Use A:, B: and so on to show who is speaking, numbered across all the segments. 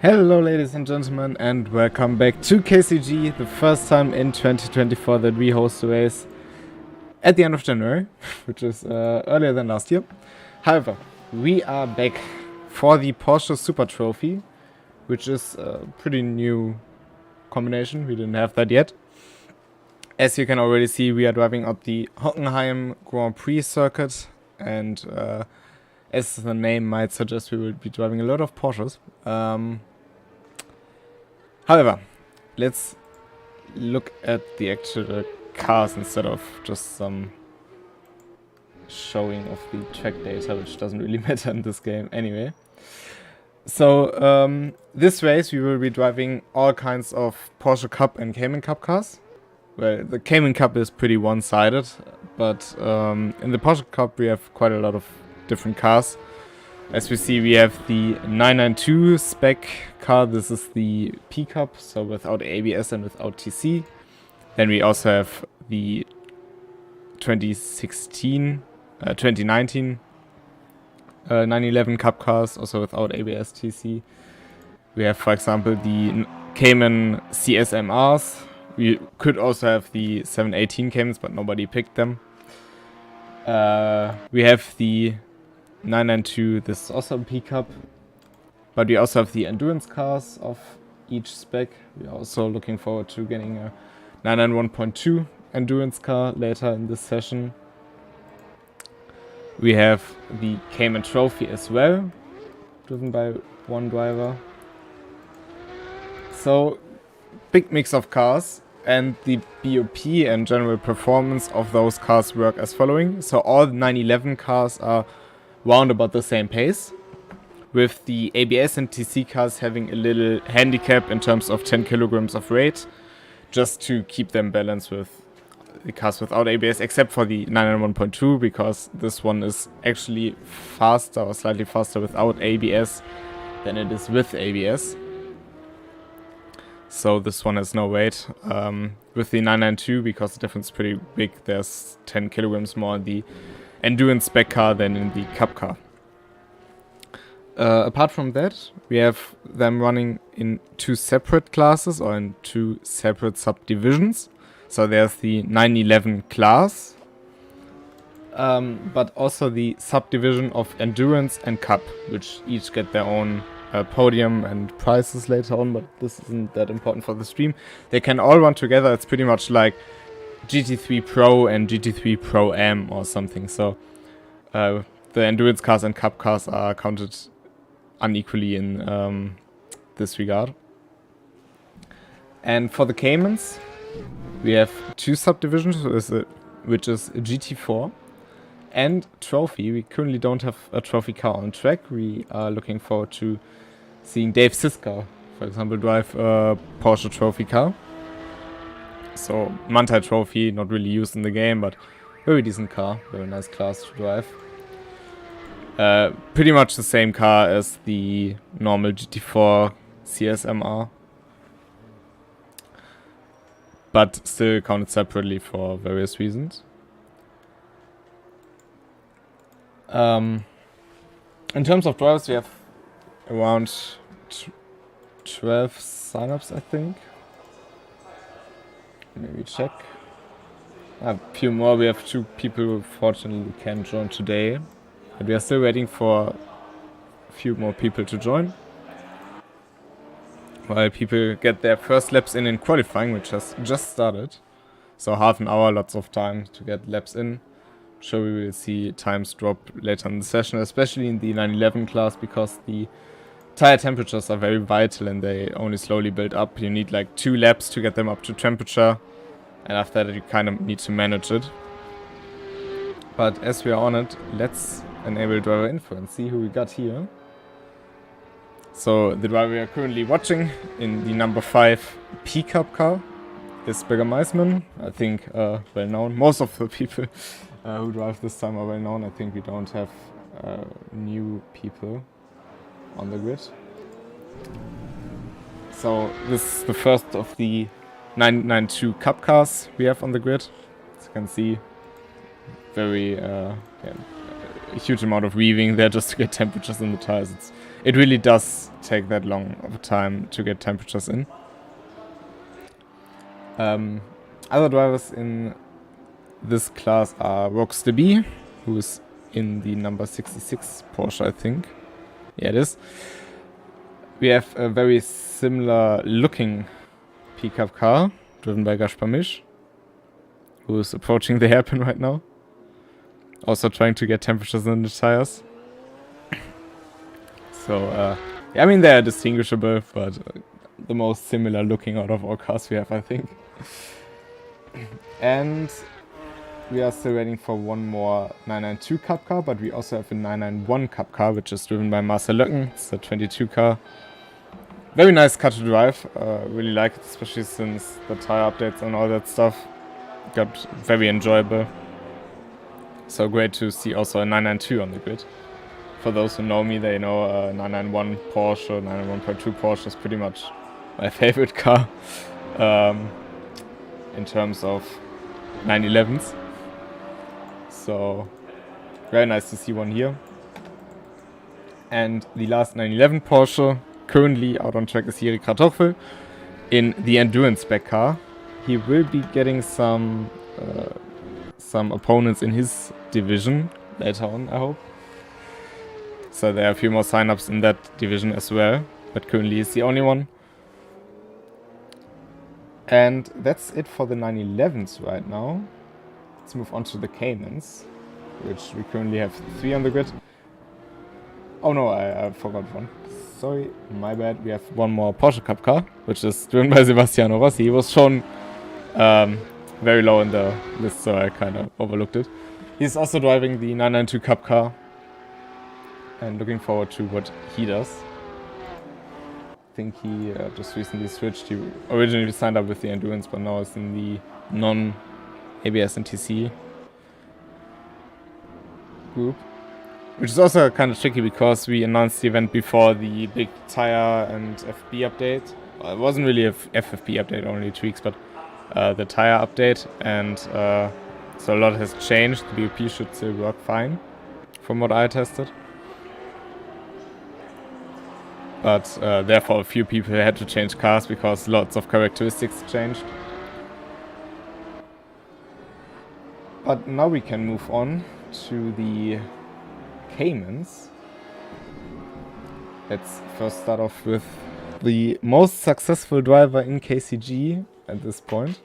A: Hello ladies and gentlemen, and welcome back to KCG, the first time in 2024 that we host a race at the end of January, which is earlier than last year. However, we are back for the Porsche Super Trophy, which is a pretty new combination. We didn't have that yet. As you can already see, we are driving up the Hockenheim Grand Prix circuit, and as the name might suggest, we will be driving a lot of Porsches. However, let's look at the actual cars instead of just some showing of the track data, which doesn't really matter in this game anyway. So this race we will be driving all kinds of Porsche Cup and Cayman Cup cars. Well, the Cayman Cup is pretty one-sided, but in the Porsche Cup we have quite a lot of different cars. As we see, we have the 992 spec car. This is the P Cup, so without ABS and without TC. Then we also have the 2019 911 Cup cars, also without ABS TC. We have, for example, the Cayman CSMRs. We could also have the 718 Caymans, but nobody picked them. We have the 992, this is also a P Cup, but we also have the endurance cars of each spec. We are also looking forward to getting a 991.2 endurance car later in this session. We have the Cayman Trophy as well, driven by one driver. So, big mix of cars, and the BOP and general performance of those cars work as following. So all the 911 cars are round about the same pace, with the ABS and TC cars having a little handicap in terms of 10 kilograms of weight, just to keep them balanced with the cars without ABS, except for the 991.2, because this one is actually faster or slightly faster without ABS than it is with ABS. So this one has no weight. With the 992, because the difference is pretty big, there's 10 kilograms more in the endurance spec car than in the cup car. Apart from that, we have them running in two separate classes or in two separate subdivisions. So there's the 911 class, but also the subdivision of endurance and cup, which each get their own podium and prizes later on, but this isn't that important for the stream. They can all run together. It's pretty much like GT3 Pro and GT3 Pro M or something. So the endurance cars and cup cars are counted unequally in this regard. And for the Caymans, we have two subdivisions, which is GT4 and Trophy. We currently don't have a Trophy car on track. We are looking forward to seeing Dave Siska, for example, drive a Porsche Trophy car. So Manthey Trophy, not really used in the game, but very decent car, very nice class to drive. Pretty much the same car as the normal GT4 CSMR, but still counted separately for various reasons. In terms of drivers, we have around 12 signups, I think. Maybe check. A few more. We have two people who fortunately can join today, but we are still waiting for a few more people to join, while people get their first laps in qualifying, which has just started. So half an hour, lots of time to get laps in. Sure, we will see times drop later in the session, especially in the 911 class, because the tire temperatures are very vital and they only slowly build up. You need like 2 laps to get them up to temperature, and after that you kind of need to manage it. But as we are on it, let's enable driver info and see who we got here. So the driver we are currently watching in the number 5 P Cup car is Birger Meisman. I think well known. Most of the people who drive this time are well known. I think we don't have new people on the grid. So this is the first of the 992 Cup cars we have on the grid. As you can see, very a huge amount of weaving there just to get temperatures in the tires. It really does take that long of a time to get temperatures in. Other drivers in this class are Rockstar B, who is in the number 66 Porsche, I think. Yeah, it is. We have a very similar looking pickup car, driven by Gaspar Misch, who is approaching the hairpin right now. Also trying to get temperatures in the tires. So, yeah, I mean, they are distinguishable, but the most similar looking out of all cars we have, I think. And we are still waiting for one more 992 Cup car, but we also have a 991 Cup car, which is driven by Marcel Löcken. It's a 22 car. Very nice car to drive. Really like it, especially since the tire updates and all that stuff got very enjoyable. So great to see also a 992 on the grid. For those who know me, they know 991 Porsche, 991.2 Porsche is pretty much my favorite car in terms of 911s. So very nice to see one here. And the last 911 Porsche currently out on track is here Krystall in the Endurance Spec car. He will be getting some opponents in his division later on, I hope. So there are a few more sign-ups in that division as well, but currently he's the only one. And that's it for the 911s right now. Let's move on to the Caymans, which we currently have 3 on the grid. Oh no, I forgot one. Sorry, my bad. We have one more Porsche Cup car, which is driven by Sebastiano Rossi. He was shown very low in the list, so I kind of overlooked it. He's also driving the 992 Cup car and looking forward to what he does. I think he just recently switched. He originally signed up with the Endurance, but now is in the non-ABS and TC group. Which is also kind of tricky because we announced the event before the big tire and FFP update. Well, it wasn't really a FFP update, only tweaks, but the tire update. And so a lot has changed. The BOP should still work fine from what I tested. But therefore a few people had to change cars because lots of characteristics changed. But now we can move on to the Caymans. Let's first start off with the most successful driver in KCG at this point,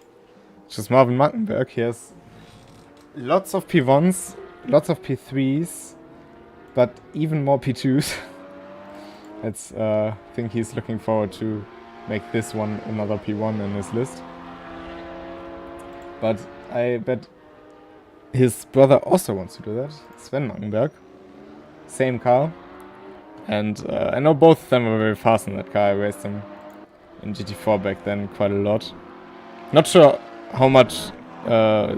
A: which is Marvin Mackenberg. He has lots of P1s, lots of P3s, but even more P2s. Let's think he's looking forward to make this one another P1 in his list. But I bet his brother also wants to do that, Sven Mackenberg. Same car. And I know both of them were very fast in that car. I raced them in GT4 back then quite a lot. Not sure how much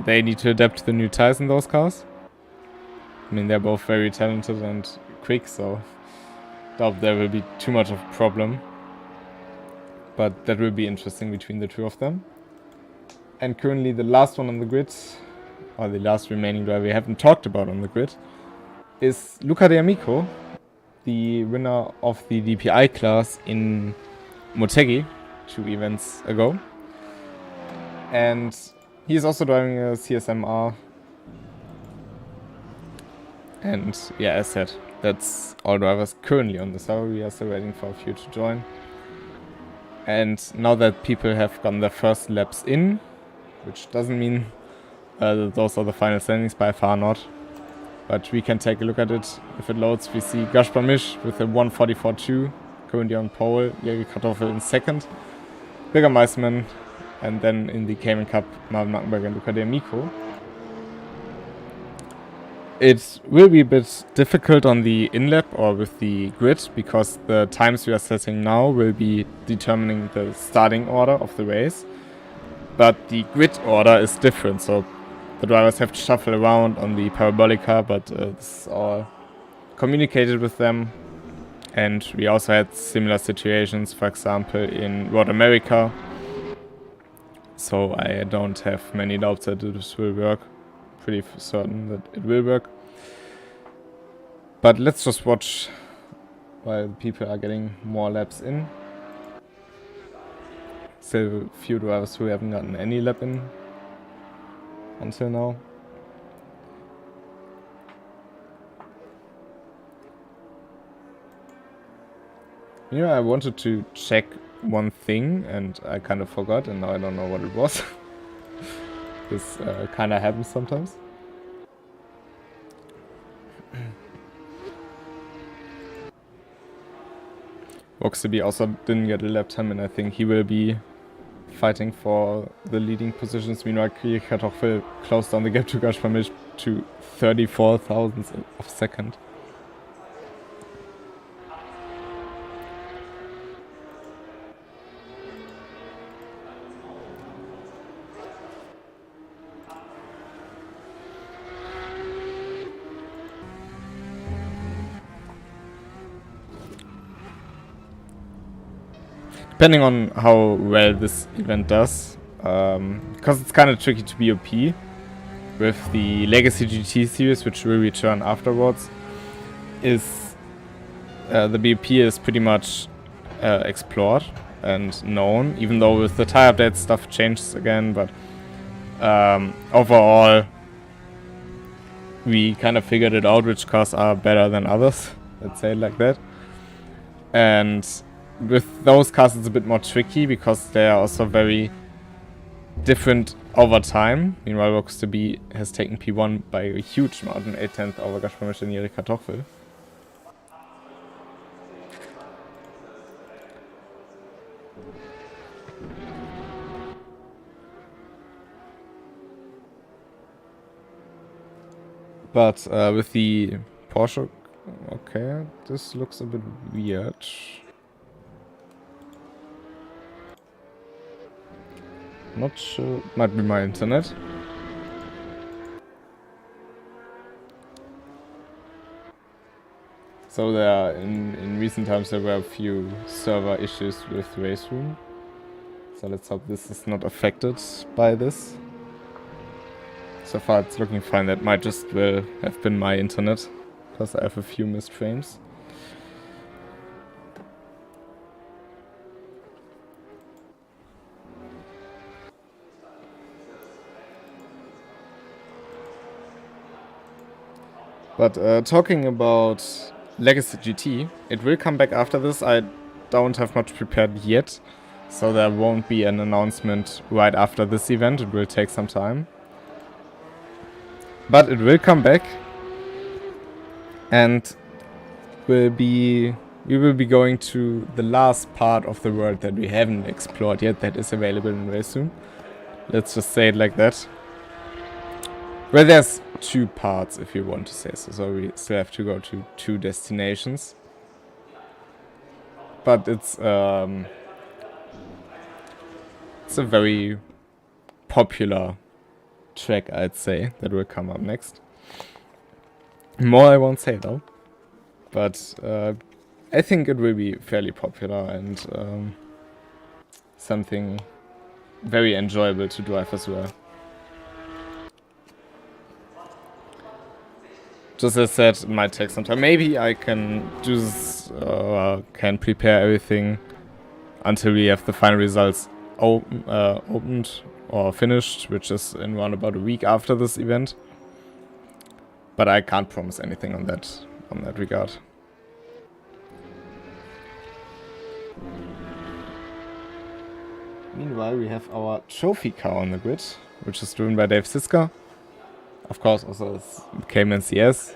A: they need to adapt to the new tires in those cars. I mean, they're both very talented and quick, so doubt there will be too much of a problem. But that will be interesting between the two of them. And currently the last one on the grid, or the last remaining driver we haven't talked about on the grid, is Luca D'Amico, the winner of the DPI class in Motegi 2 events ago. And he is also driving a CSMR. And yeah, as said, that's all drivers currently on the server. We are still waiting for a few to join. And now that people have gotten their first laps in, which doesn't mean that those are the final standings, by far not. But we can take a look at it. If it loads, we see Gaspar Misch with a 1:44.2, currently on pole, Jiri Krystall in second, Birger Meisman, and then in the Cayman Cup, Marvin Mackenberg and Luca D'Amico. It will be a bit difficult on the in-lap or with the grid, because the times we are setting now will be determining the starting order of the race. But the grid order is different, so the drivers have to shuffle around on the Parabolica, but this is all communicated with them. And we also had similar situations, for example, in Road America. So I don't have many doubts that this will work. Pretty certain that it will work. But let's just watch while people are getting more laps in. Still a few drivers who haven't gotten any lap in until now. You know, I wanted to check one thing and I kind of forgot and now I don't know what it was. This kind of happens sometimes. Voxaby also didn't get a lap time and I think he will be fighting for the leading positions. Meanwhile, Krystall closed down the gap to Gashpamish to 34 thousandths of a second. Depending on how well this event does, because it's kind of tricky to be OP with the Legacy GT series, which will return afterwards, is the BOP is pretty much explored and known, even though with the tire update stuff changes again, but overall we kind of figured it out which cars are better than others, let's say it like that. And with those cars it's a bit more tricky because they are also very different over time. Meanwhile, Voxaby has taken P1 by a huge margin, 8/10 over Gashpamish and Erika Tochel. But with the Porsche, okay, this looks a bit weird. Not sure, might be my internet. So there, in recent times there were a few server issues with Race Room. So let's hope this is not affected by this. So far it's looking fine. That might just have been my internet, because I have a few missed frames. But talking about Legacy GT, it will come back after this. I don't have much prepared yet, so there won't be an announcement right after this event. It will take some time. But it will come back, and we will be going to the last part of the world that we haven't explored yet that is available in Raceroom. Let's just say it like that. Well, there's two parts if you want to say so. So we still have to go to two destinations. But it's a very popular track, I'd say, that will come up next. More I won't say though. But I think it will be fairly popular and something very enjoyable to drive as well. Just as I said, it might take some time. Maybe I can can prepare everything until we have the final results opened or finished, which is in around about a week after this event. But I can't promise anything on that regard. Meanwhile, we have our trophy car on the grid, which is driven by Dave Siska. Of course, also it's Cayman CS,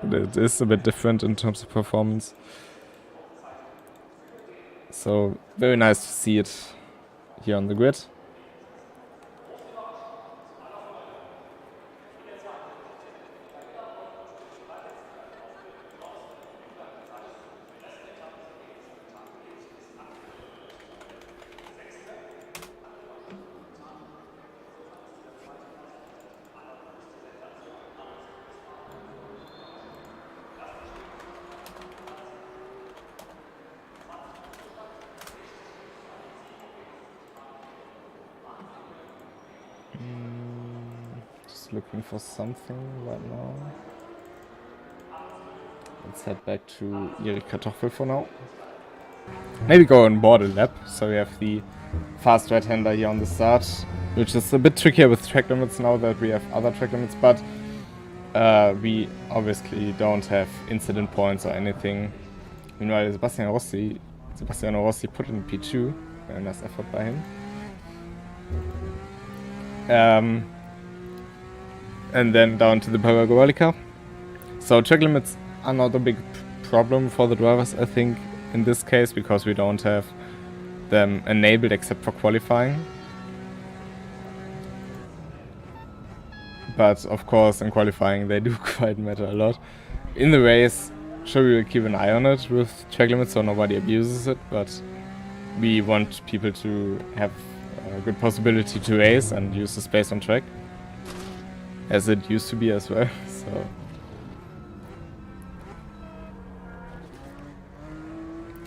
A: but it is a bit different in terms of performance. So, very nice to see it here on the grid. Looking for something right now. let's head back to Kartoffel for now. Maybe go on board a lap, so we have the fast right-hander here on the start, which is a bit trickier with track limits now that we have other track limits, but we obviously don't have incident points or anything. Meanwhile, Sebastiano Rossi put in P2, very nice effort by him. And then down to the Paragolica. So track limits are not a big problem for the drivers, I think, in this case, because we don't have them enabled except for qualifying. But of course, in qualifying, they do quite matter a lot. In the race, sure, we will keep an eye on it with track limits so nobody abuses it, but we want people to have a good possibility to race and use the space on track, as it used to be as well. So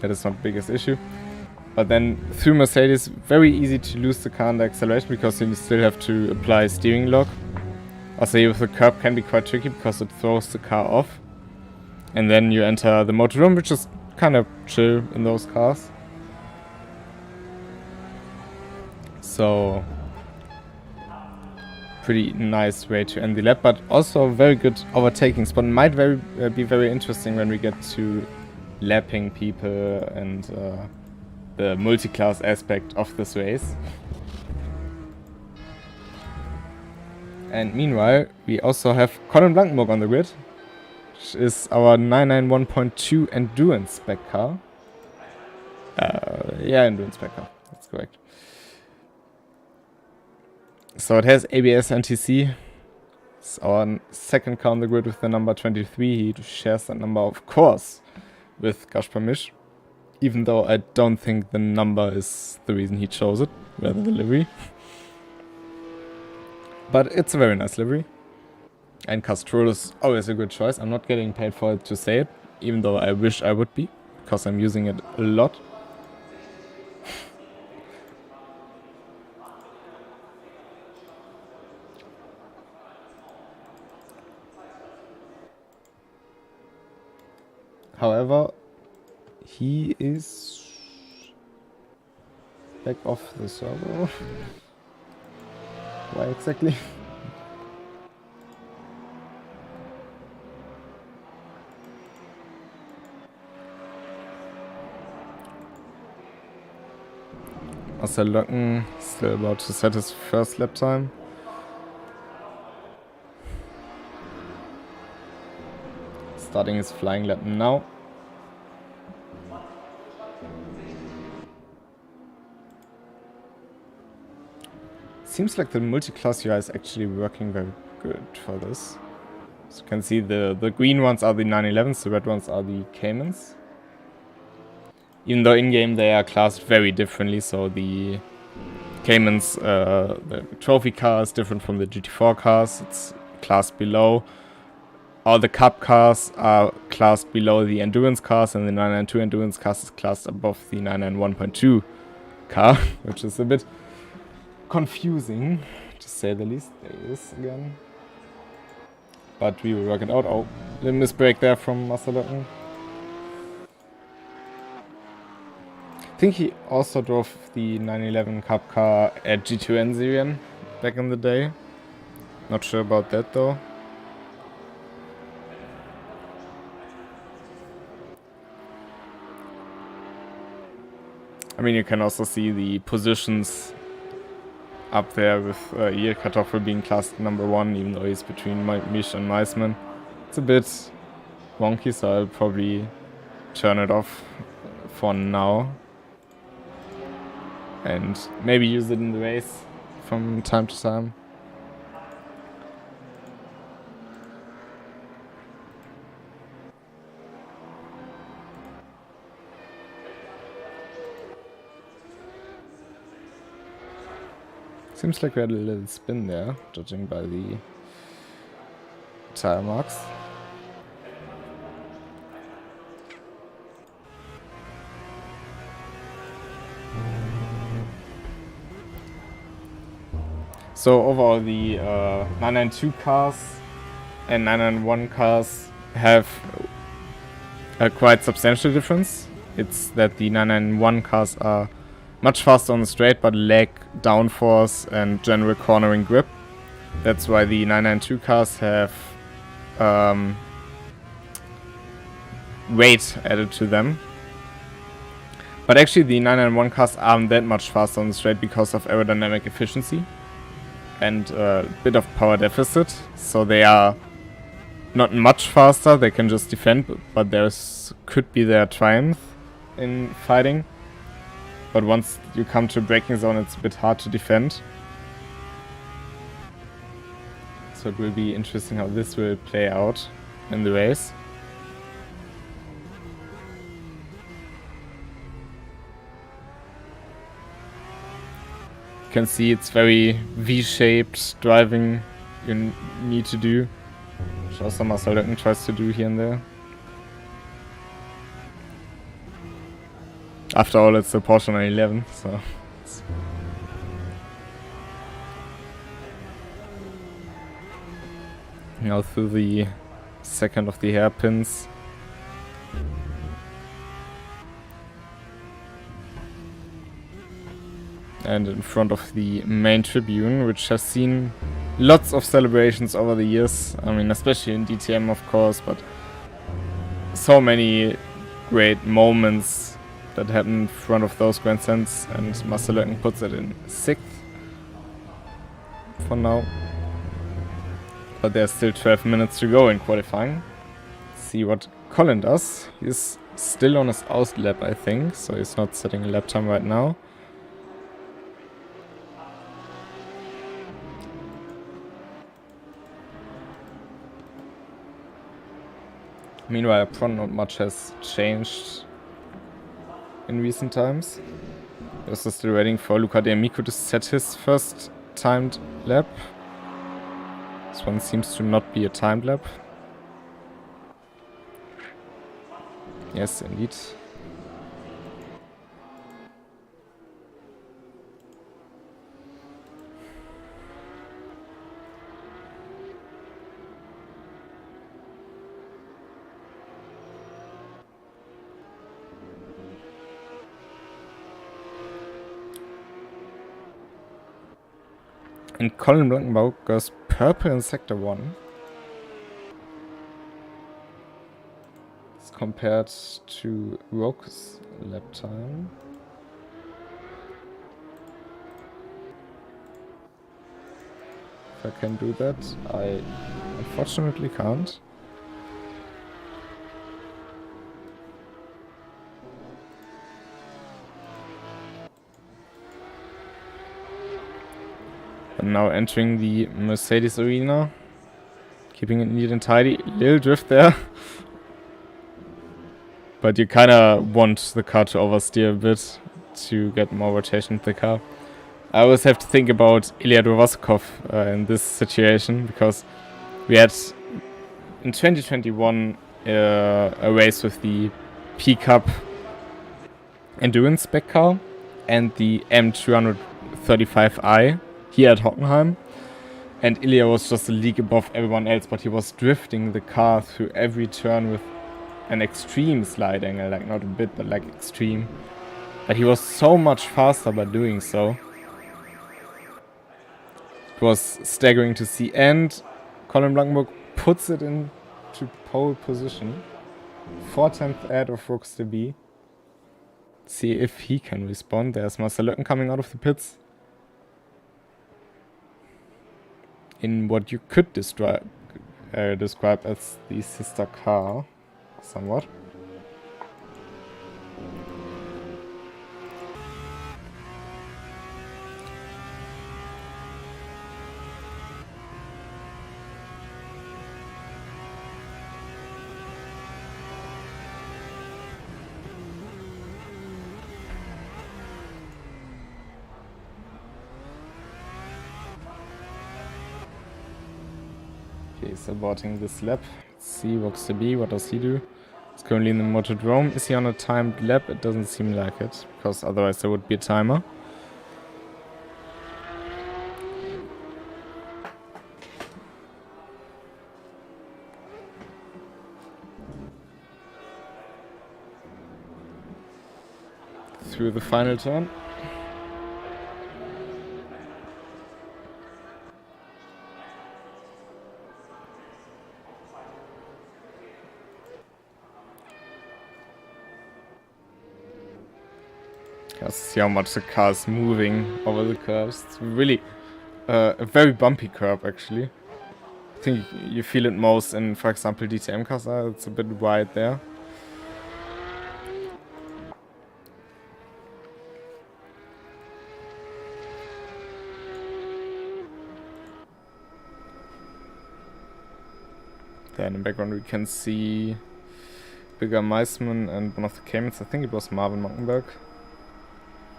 A: that is not the biggest issue. But then through Mercedes, very easy to lose the car under acceleration because you still have to apply steering lock. Also here with the curb can be quite tricky because it throws the car off. And then you enter the motor room, which is kind of chill in those cars. So pretty nice way to end the lap, but also a very good overtaking spot. Might be very interesting when we get to lapping people and the multi-class aspect of this race. And meanwhile, we also have Colin Blankenburg on the grid, which is our 991.2 Endurance Spec car. Yeah, Endurance Spec car, that's correct. So it has ABS NTC. It's our second car on the grid with the number 23. He shares that number, of course, with Gaspar Misch, even though I don't think the number is the reason he chose it, rather the livery. But it's a very nice livery. And Castrol is always a good choice. I'm not getting paid for it to say it, even though I wish I would be, because I'm using it a lot. However, he is back off the server. Why exactly? Marcel Löcken still about to set his first lap time. Starting his flying lap now. Seems like the multi-class UI is actually working very good for this. So you can see the green ones are the 911s, the red ones are the Caymans. Even though in-game they are classed very differently, so the Caymans, the trophy car is different from the GT4 cars, it's classed below. All the Cup cars are classed below the Endurance cars, and the 992 Endurance cars is classed above the 991.2 car, which is a bit confusing, to say the least. There it is again. But we will work it out. Oh, the misbreak there from Marcel Löcken. I think he also drove the 911 Cup car at G2N Serien back in the day. Not sure about that though. I mean, you can also see the positions up there with Kartoffel being classed number 1, even though he's between Misch and Meisman. It's a bit wonky, so I'll probably turn it off for now. And maybe use it in the race from time to time. Seems like we had a little spin there, judging by the tire marks. So overall the 992 cars and 991 cars have a quite substantial difference. It's that the 991 cars are much faster on the straight but lack downforce and general cornering grip. That's why the 992 cars have weight added to them. But actually the 991 cars aren't that much faster on the straight because of aerodynamic efficiency and a bit of power deficit. So they are not much faster, they can just defend, but could be their triumph in fighting. But once you come to a braking zone, it's a bit hard to defend. So it will be interesting how this will play out in the race. You can see it's very V-shaped driving you need to do, which also Marcel Löcken tries to do here and there. After all, it's a Porsche 911, so... Now through the second of the hairpins. And in front of the main tribune, which has seen lots of celebrations over the years. I mean, especially in DTM, of course, but so many great moments that happen in front of those grandstands, and Marcel Löcken puts it in 6th for now. But there's still 12 minutes to go in qualifying. Let's see what Colin does. He's still on his out lap, I think, so he's not setting a lap time right now. Meanwhile, up front, not much has changed in recent times. We're also still waiting for Luca D'Amico to set his first timed lap. This one seems to not be a timed lap. Yes, indeed. And Colin Blankenbauer goes purple in Sector 1. It's compared to Roke's lap time. If I can do that, I unfortunately can't. And now entering the Mercedes arena, keeping it neat and tidy. Little drift there, but you kinda want the car to oversteer a bit to get more rotation with the car. I always have to think about Ilya Dovazkov in this situation, because we had in 2021 a race with the Cup Endurance Spec car and the M235i. Here at Hockenheim, and Ilya was just a league above everyone else, but he was drifting the car through every turn with an extreme slide angle, like not a bit, but like extreme. But he was so much faster by doing so. It was staggering to see, and Colin Blankenburg puts it into pole position. 4/10 ahead of Rooks to be. See if he can respond. There's Marcel Löcken coming out of the pits. In what you could describe as the sister car, somewhat. He's aborting this lap. Let's see, Vox to be, what does he do? He's currently in the Motodrome. Is he on a timed lap? It doesn't seem like it, because otherwise there would be a timer. through the final turn. See how much the car is moving over the curves. It's really a very bumpy curve, actually. I think you feel it most in, for example, DTM cars. It's a bit wide there. There in the background we can see Bigger Meisman and one of the Caymans. I think it was Marvin Monkenberg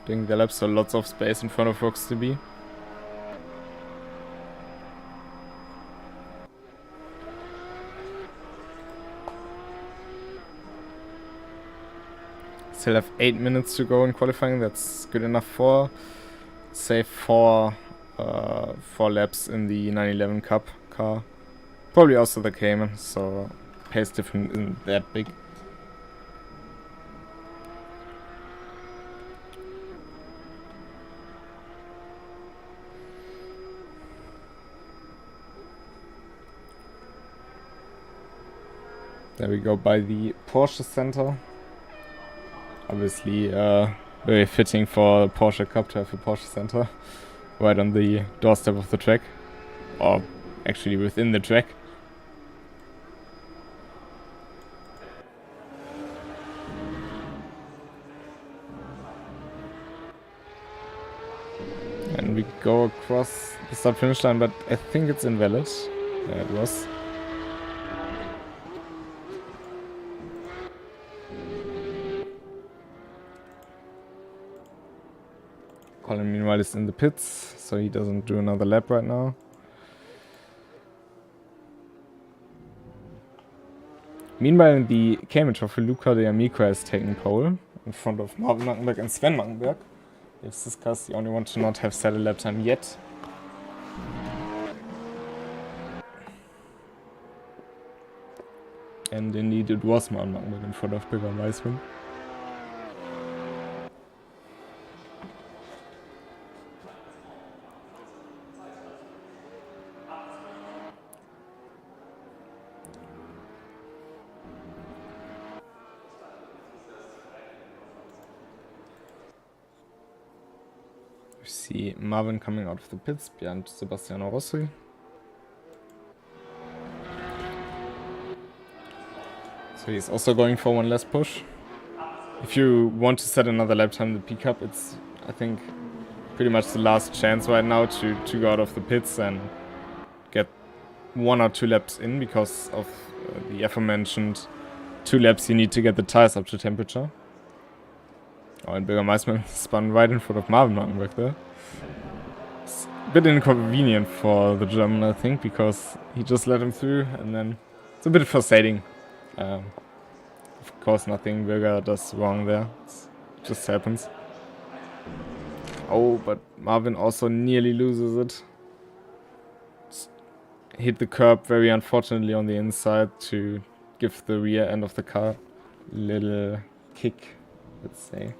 A: doing the laps, so lots of space in front of Roxtb. Still have 8 minutes to go in qualifying. That's good enough for, say, four laps in the 911 Cup car. Probably also the Cayman, so pace difference isn't that big. There we go by the Porsche Center. Obviously very fitting for Porsche Cup to have a Porsche Center right on the doorstep of the track, or actually within the track. And we go across the start finish line, but I think it's invalid. Yeah, it was. Colin meanwhile is in the pits, so he doesn't do another lap right now. Meanwhile in the Cayman Trophy, Luca de Amica is taking pole in front of Marvin Mankenberg and Sven Mankenberg. It's discussed, the only one to not have set a lap time yet. And indeed it was Marvin Mankenberg in front of Bigger Meisman. We see Marvin coming out of the pits behind Sebastiano Rossi. So he's also going for one last push. If you want to set another lap time in the P-Cup, it's, I think, pretty much the last chance right now to go out of the pits and get 1 or 2 laps in, because of the aforementioned 2 laps you need to get the tires up to temperature. Oh, and Bigger Meisman spun right in front of Marvin Mankenberg there. It's a bit inconvenient for the German, I think, because he just let him through, and then it's a bit frustrating. Of course, nothing Bigger does wrong there. It just happens. Oh, but Marvin also nearly loses it. Hit the curb very unfortunately on the inside to give the rear end of the car a little kick, let's say.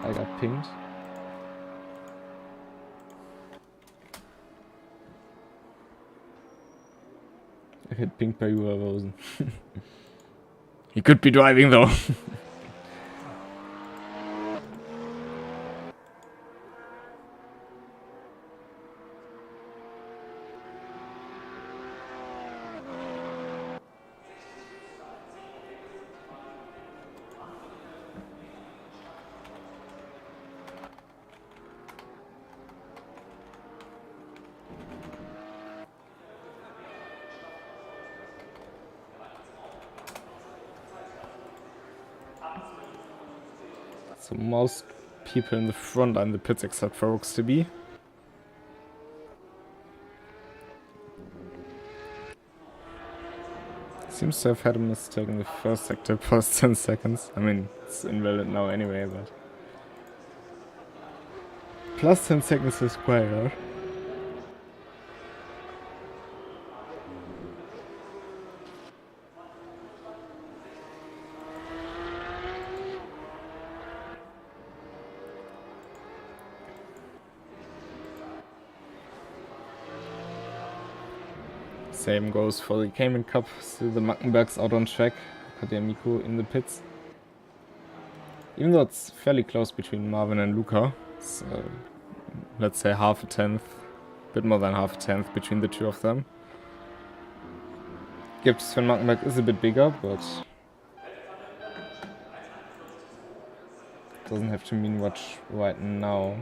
A: I got pinged. I get pinged by Uwe Rosen. He could be driving though. So most people in the front are in the pits except for Roxtb. Seems to have had a mistake in the first sector past 10 seconds. I mean, it's invalid now anyway, but... Plus 10 seconds to square. Same goes for the Cayman Cup. Still the Mackenbergs out on track. Akademico in the pits. Even though it's fairly close between Marvin and Luca. It's, let's say half a tenth. Bit more than half a tenth between the two of them. Gift Sven Mackenberg is a bit bigger, but doesn't have to mean much right now.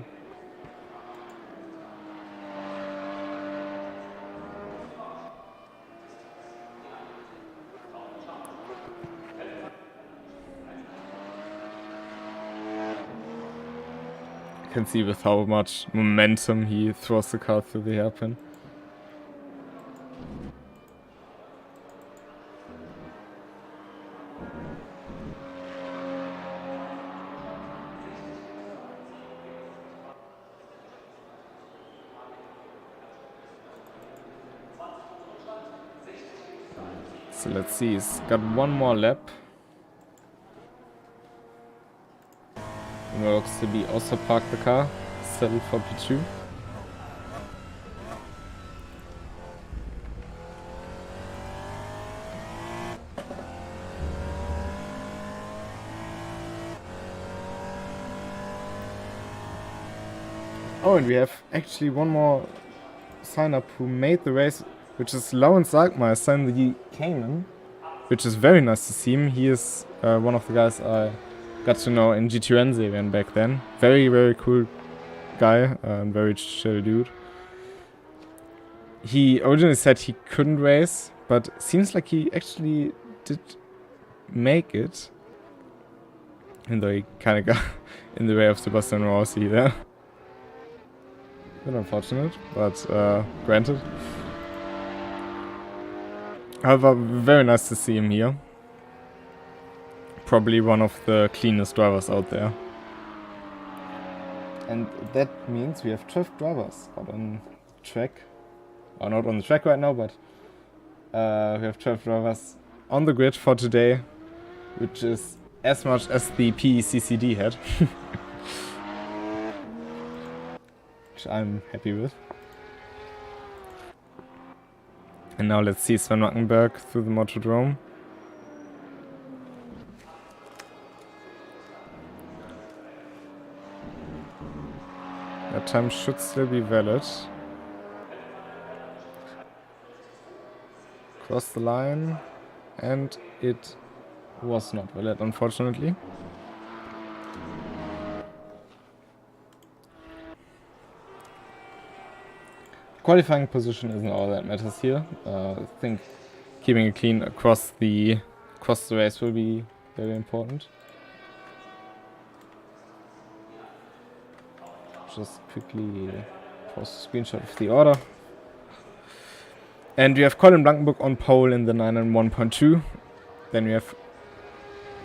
A: You can see with how much momentum he throws the car through the hairpin. So let's see, he's got one more lap. Works to be also park the car, settle for P2. Oh, and we have actually one more sign up who made the race, which is Lawrence Sargmeister in the Cayman, which is very nice to see him. He is one of the guys I got to know in GT1 Serien back then. Very, very cool guy and very chill dude. He originally said he couldn't race, but seems like he actually did make it. Even though he kind of got in the way of Sebastian Rossi there. Bit unfortunate, but granted. However, very nice to see him here. Probably one of the cleanest drivers out there. And that means we have 12 drivers out on track. Or not on the track right now, but we have 12 drivers on the grid for today, which is as much as the PECCD had. Which I'm happy with. And now let's see Sven Mackenberg through the Motodrome. That time should still be valid. Cross the line, and it was not valid, unfortunately. Qualifying position isn't all that matters here. I think keeping it clean across the race will be very important. Just quickly post a screenshot of the order. And we have Colin Blankenburg on pole in the 991.2. Then we have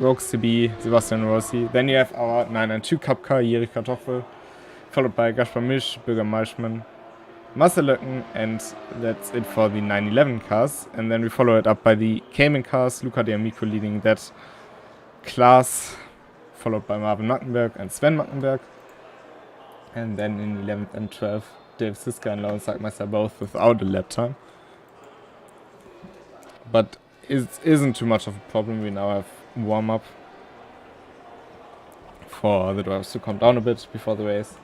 A: Rogues to be Sebastian Rossi. Then you have our 992 Cup car, Jiri Kartoffel, followed by Gaspar Misch, Bürger Malschmann, Marcel Löcken, and that's it for the 911 cars. And then we follow it up by the Cayman cars, Luca D'Amico leading that class, followed by Marvin Mackenberg and Sven Mackenberg. And then in 11th and 12th, Dave Siska and Lawrence Sargmeister both without a lap time. But it isn't too much of a problem. We now have warm-up for the drivers to calm down a bit before the race.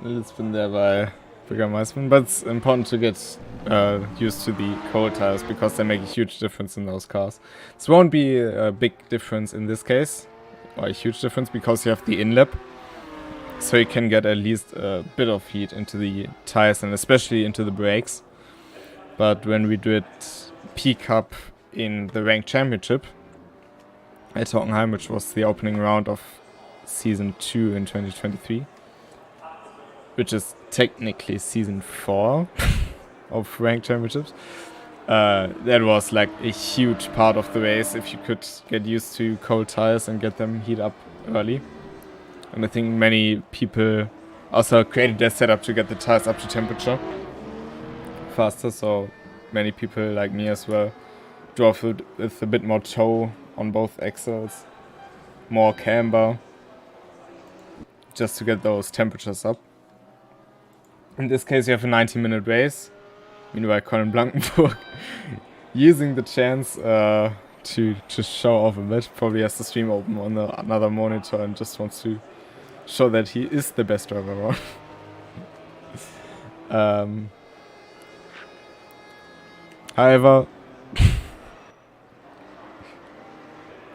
A: little spin there by Bürgermeister, but it's important to get used to the cold tires because they make a huge difference in those cars. This won't be a big difference in this case, or a huge difference, because you have the in-lap, so you can get at least a bit of heat into the tires and especially into the brakes. But when we did P-Cup in the Ranked Championship at Hockenheim, which was the opening round of Season 2 in 2023, which is technically Season 4 of Ranked Championships, that was like a huge part of the race if you could get used to cold tires and get them heat up early. And I think many people also created their setup to get the tires up to temperature faster, so many people like me as well drove with a bit more toe on both axles, more camber, just to get those temperatures up. In this case you have a 90-minute race. Meanwhile, Colin Blankenburg using the chance to show off a bit. Probably has the stream open on another monitor and just wants to show that he is the best driver around. However,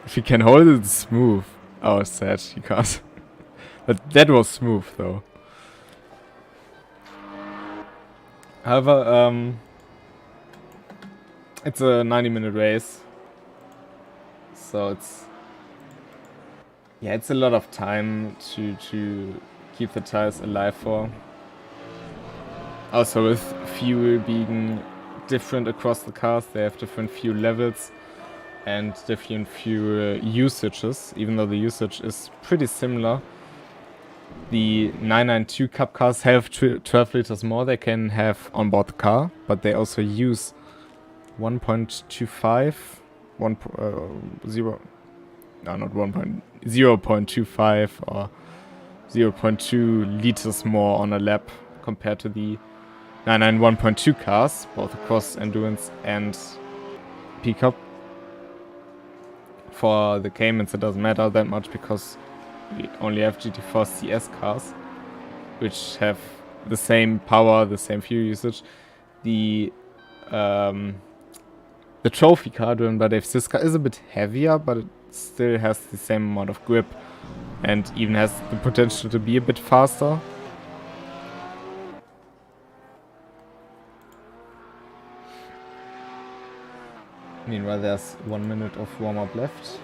A: if you can hold it smooth, oh sad, you can't. But that was smooth though. However, it's a 90-minute race, so it's a lot of time to keep the tires alive for. Also, with fuel being different across the cars, they have different fuel levels and different fuel usages, even though the usage is pretty similar. The 992 Cup cars have 12 liters more they can have on board the car, but they also use 0.25 or 0.2 liters more on a lap compared to the 991.2 cars, both across Endurance and P-Cup. For the Caymans it doesn't matter that much because we only have GT4 CS cars, which have the same power, the same fuel usage. The trophy car driven by Dave Siska is a bit heavier, but it still has the same amount of grip and even has the potential to be a bit faster. Meanwhile, there's 1 minute of warm-up left.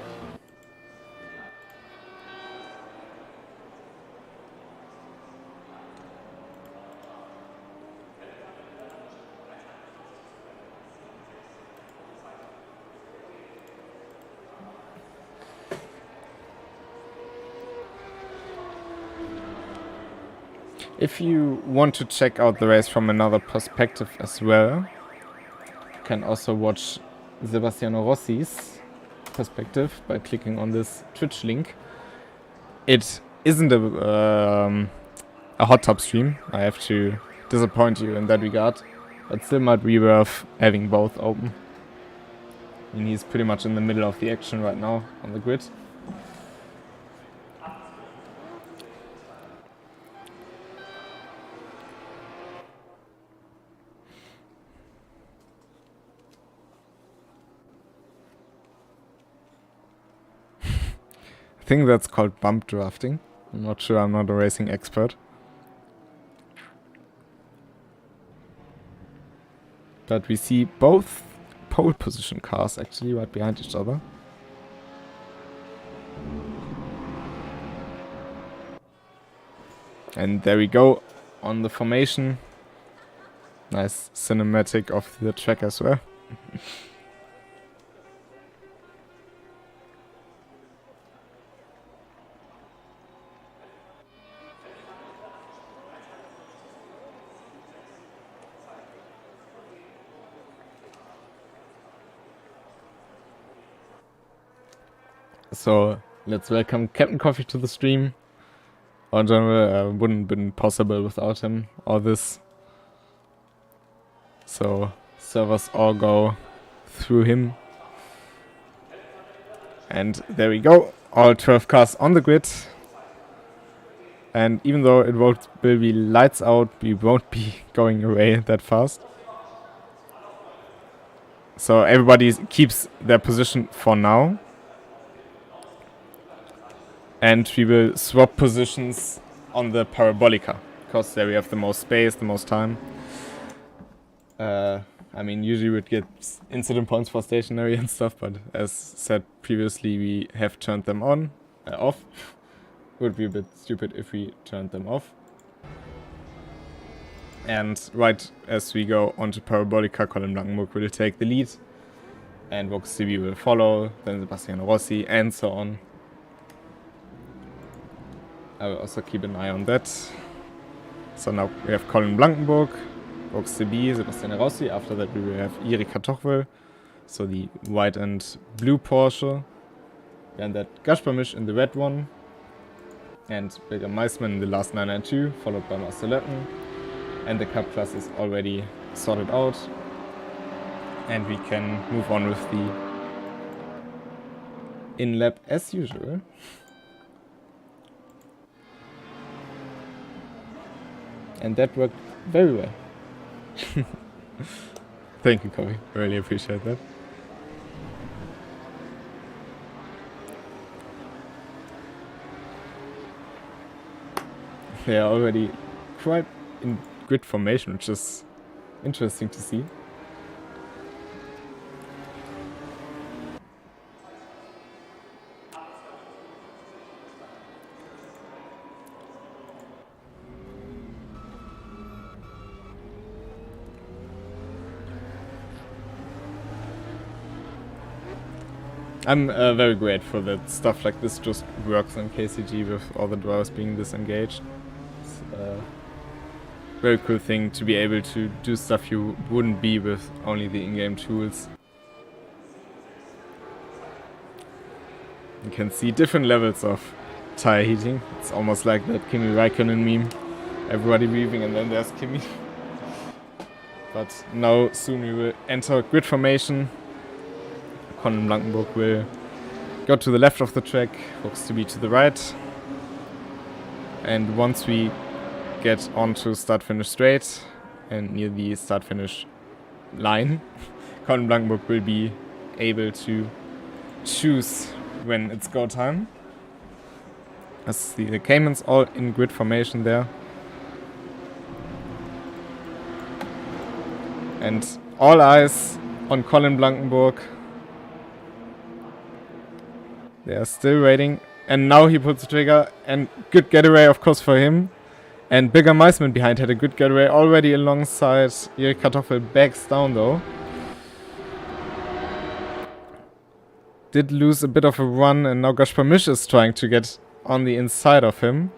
A: If you want to check out the race from another perspective as well, you can also watch Sebastiano Rossi's perspective by clicking on this Twitch link. It isn't a hot tub stream, I have to disappoint you in that regard, but still might be worth having both open. I mean, he's pretty much in the middle of the action right now on the grid. I think that's called bump drafting. I'm not sure, I'm not a racing expert. But we see both pole position cars actually right behind each other. And there we go on the formation. Nice cinematic of the track as well. So let's welcome Captain Coffee to the stream. In general, wouldn't have been possible without him, all this. So servers all go through him. And there we go, all 12 cars on the grid. And even though it will be lights out, we won't be going away that fast. So everybody keeps their position for now. And we will swap positions on the Parabolica, because there we have the most space, the most time. I mean, usually we'd get incident points for stationary and stuff, but as said previously, we have turned them off. Would be a bit stupid if we turned them off. And right as we go onto Parabolica, Colin Blankenburg will take the lead, and Vox CB will follow, then Sebastiano Rossi, and so on. I will also keep an eye on that. So now we have Colin Blankenburg, Vox CB, Sebastiano Rossi. After that we will have Erika Tochwell, so the white and blue Porsche. Then that Gaspar in the red one. And Bilger Meisman in the last 992, followed by Marcel Löcken. And the cup class is already sorted out. And we can move on with the in-lap as usual. And that worked very well. Thank you, Kobe. Really appreciate that. They are already quite in grid formation, which is interesting to see. I'm very grateful that stuff like this just works on KCG with all the drivers being disengaged. It's a very cool thing to be able to do stuff you wouldn't be with only the in-game tools. You can see different levels of tire heating. It's almost like that Kimi Raikkonen meme. Everybody weaving and then there's Kimi. But now soon we will enter grid formation. Colin Blankenburg will go to the left of the track, Vox to be to the right. And once we get onto start-finish straight and near the start-finish line, Colin Blankenburg will be able to choose when it's go time. As the Caymans all in grid formation there. And all eyes on Colin Blankenburg. They are still waiting, and now he pulls the trigger, and good getaway of course for him. And Bilger Meisman behind had a good getaway already alongside Erik Kartoffel, backs down though. Did lose a bit of a run, and now Gaspar is trying to get on the inside of him.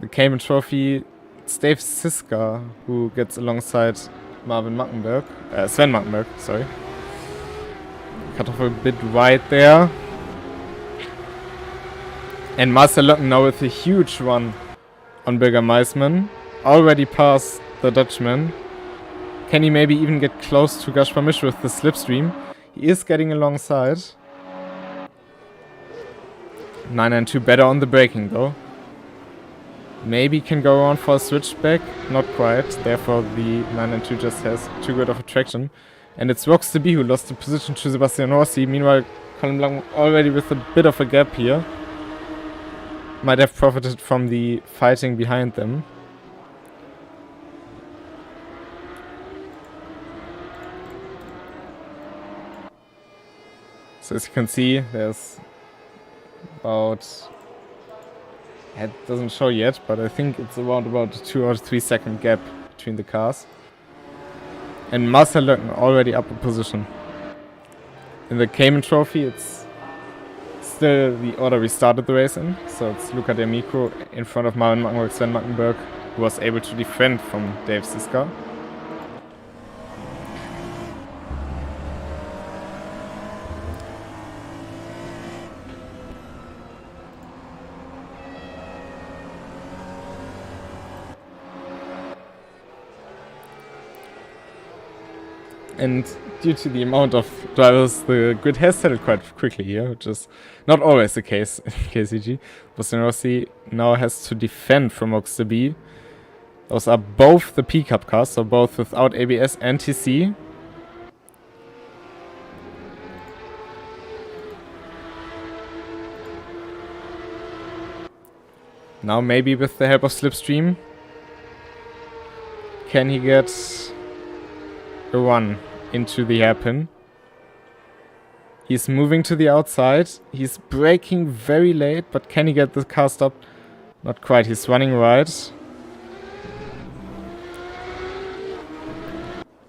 A: The Cayman Trophy, it's Dave Siska who gets alongside Sven Mackenberg, sorry. Kartoffel a bit wide there. And Marcel Löcken now with a huge run on Bilger Meisman. Already past the Dutchman. Can he maybe even get close to Gaspar with the slipstream? He is getting alongside. 992 better on the braking though. Maybe can go on for a switchback. Not quite. Therefore the 992 just has too good of a traction. And it's Vox to be who lost the position to Sebastian Rossi. Meanwhile, Colin Blanc already with a bit of a gap here. Might have profited from the fighting behind them. So as you can see, there's about... It doesn't show yet, but I think it's around about a 2 or 3 second gap between the cars. And Marcel Löcken already up a position. In the Cayman Trophy, it's still the order we started the race in. So it's Luca D'Amico in front of Marvin Mackenberg, Sven Mackenberg, who was able to defend from Dave Siska. And due to the amount of drivers, the grid has settled quite quickly here, which is not always the case in KCG. Rossi now has to defend from B. Those are both the P-Cup cars, so both without ABS and TC. Now maybe with the help of Slipstream, can he get a run into the hairpin? He's moving to the outside. He's braking very late, but can he get the car stopped? Not quite. He's running right.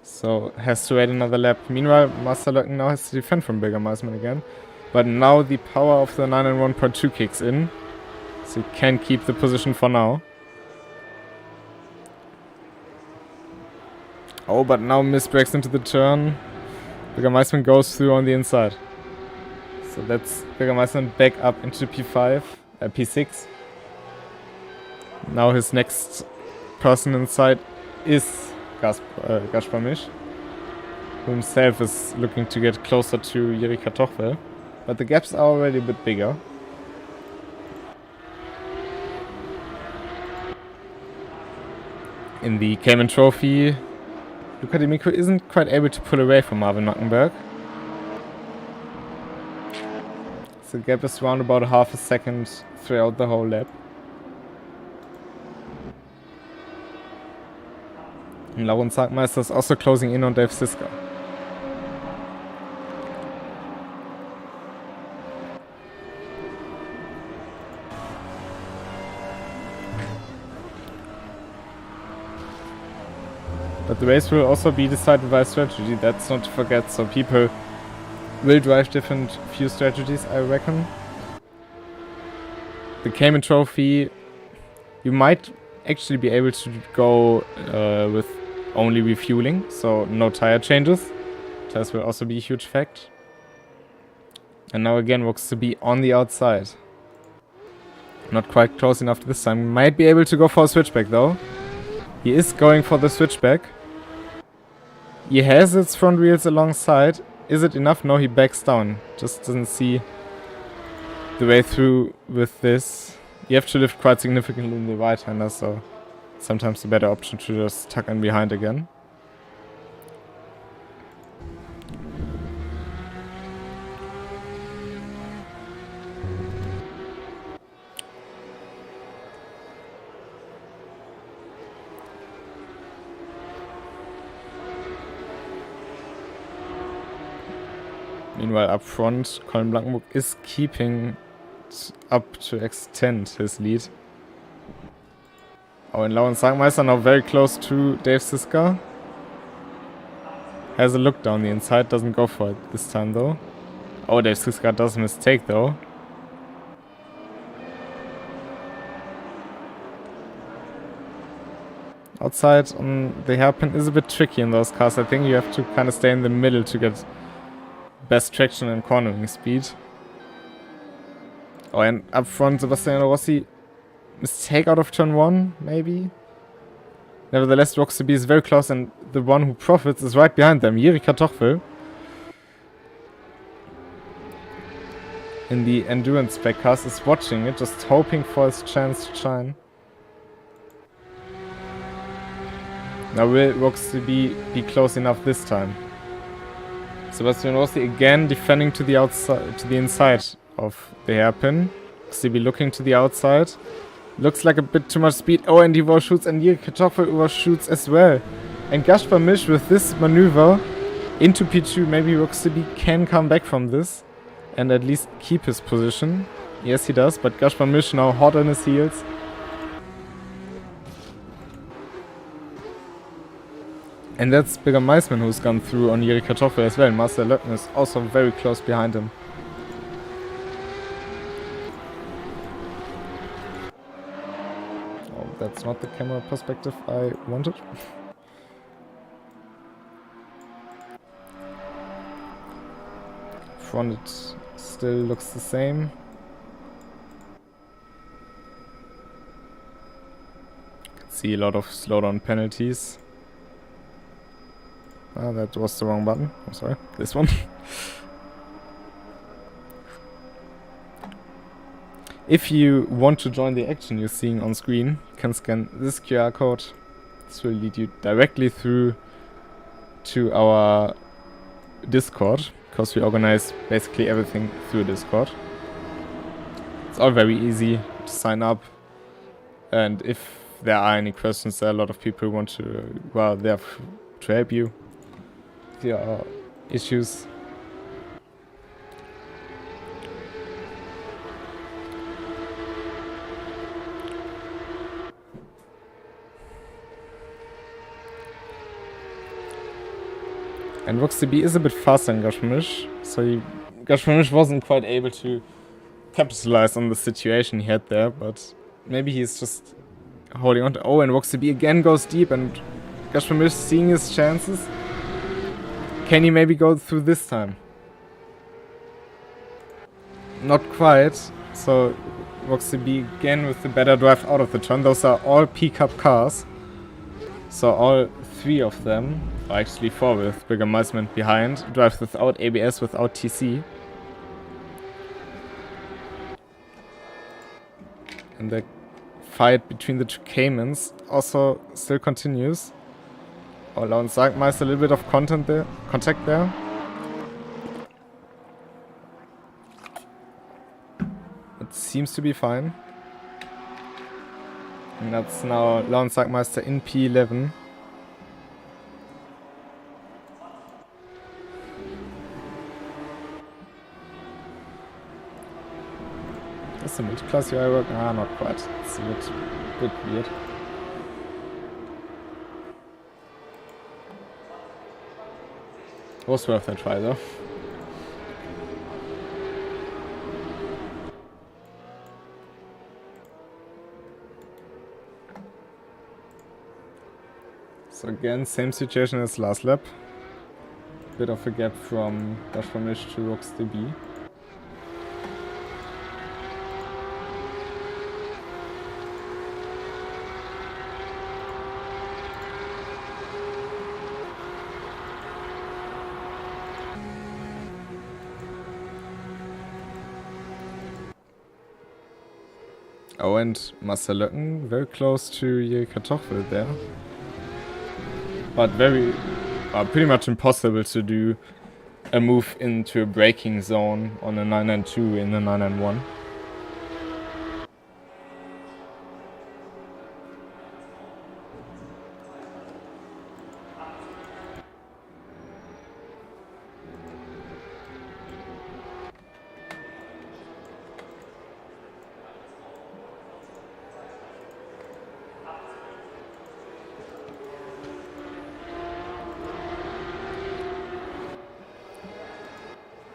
A: So has to wait another lap. Meanwhile, Master Löcken now has to defend from Bürgermeistermann again. But now the power of the 991.2 kicks in. So he can keep the position for now. Oh, but now misbrakes into the turn. Bürgermeistermann goes through on the inside. So that's Bürgermeistermann back up into P5, P6. Now his next person inside is Gaspar Misch, who himself is looking to get closer to Jiří Kratochvíl. But the gaps are already a bit bigger. In the Cayman Trophy, Luca Di Micro isn't quite able to pull away from Marvin Mackenberg. So the gap is around about half a second throughout the whole lap. And Lauren Sagmeister is also closing in on Dave Siska. But the race will also be decided by strategy, that's not to forget, so people will drive different few strategies, I reckon. The Cayman Trophy, you might actually be able to go with only refueling, so no tire changes. Tires will also be a huge fact. And now again looks to be on the outside. Not quite close enough to this time. Might be able to go for a switchback though. He is going for the switchback. He has its front wheels alongside. Is it enough? No, he backs down. Just doesn't see the way through with this. You have to lift quite significantly in the right-hander, so sometimes the better option to just tuck in behind again. Meanwhile, up front, Colin Blankenburg is keeping up to extend his lead. Oh, and Lauren Sagmeister now very close to Dave Siska. Has a look down the inside, doesn't go for it this time though. Oh, Dave Siska does a mistake though. Outside on the hairpin is a bit tricky in those cars. I think you have to kind of stay in the middle to get best traction and cornering speed. Oh, and up front, Sebastiano Rossi, mistake out of turn 1, maybe? Nevertheless, Roxy is very close, and the one who profits is right behind them, Jiří Kratochvíl. In the Endurance Spec cars is watching it, just hoping for his chance to shine. Now will Roxy be close enough this time? Sebastian Rossi again defending to the outside, to the inside of the hairpin. CB looking to the outside. Looks like a bit too much speed. Oh, and he overshoots, and Jiří Kratochvíl overshoots as well. And Gaspar Misch with this maneuver into P2. Maybe Roxy can come back from this and at least keep his position. Yes, he does, but Gaspar Misch now hot on his heels. And that's Bürgermeistermann who's gone through on Jiří Kratochvíl as well. Master Löcken is also very close behind him. Oh, that's not the camera perspective I wanted. Front it still looks the same. Can see a lot of slowdown penalties. That was the wrong button. I'm sorry. This one. If you want to join the action you're seeing on screen, you can scan this QR code. This will lead you directly through to our Discord, because we organize basically everything through Discord. It's all very easy to sign up, and if there are any questions, there are a lot of people who want to, well, there to help you with your issues. And RoxDB is a bit faster than Gashmish, so Gashmish wasn't quite able to capitalize on the situation he had there, but maybe he's just holding on to... Oh, and RoxDB again goes deep, and Gashmish seeing his chances. Can he maybe go through this time? Not quite, so RoxDB again with the better drive out of the turn. Those are all P-Cup cars, so all 3 of them, or actually 4 with bigger Measurement behind, drive without ABS, without TC. And the fight between the 2 Caymans also still continues. Oh, Laun Sagmeister, a little bit of contact there. It seems to be fine. And that's now Laun Sagmeister in P11. Is the multi-class UI work? Ah, not quite. It's a bit weird. Was worth a try though. So again, same situation as last lap. Bit of a gap from Dashformish to RoxDB. Oh, and Master Löcken very close to Kartoffel there. But pretty much impossible to do a move into a braking zone on a 992 in a 991.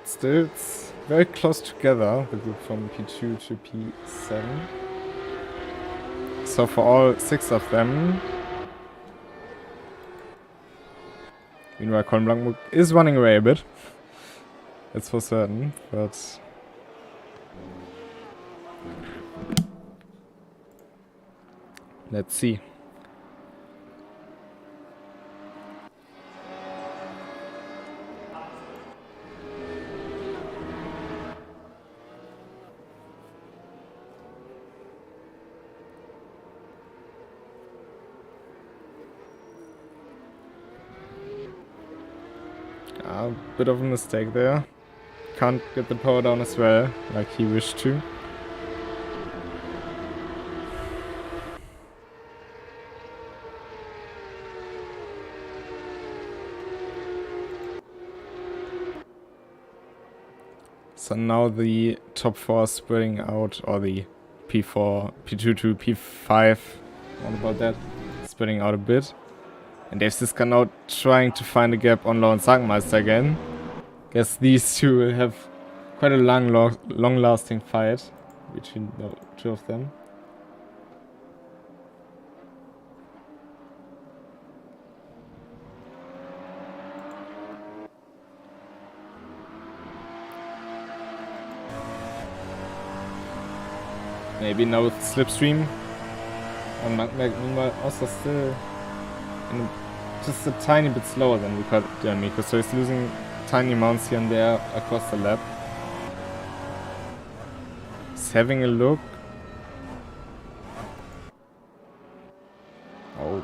A: Still, it's very close together, the group from P2 to P7. So for all 6 of them. Meanwhile, Colin Blancbook is running away a bit. That's for certain, but... let's see. A bit of a mistake there. Can't get the power down as well, like he wished to. So now the top 4 spreading out, or the P4, P2 to P5, what about that? Spreading out a bit. And Dave Siska now trying to find a gap on Laun Sagmeister again. Guess these 2 will have quite a long-lasting fight between the 2 of them. Maybe now with Slipstream. And meanwhile also still in a just a tiny bit slower than Miko, so he's losing tiny amounts here and there across the lap. He's having a look. Oh,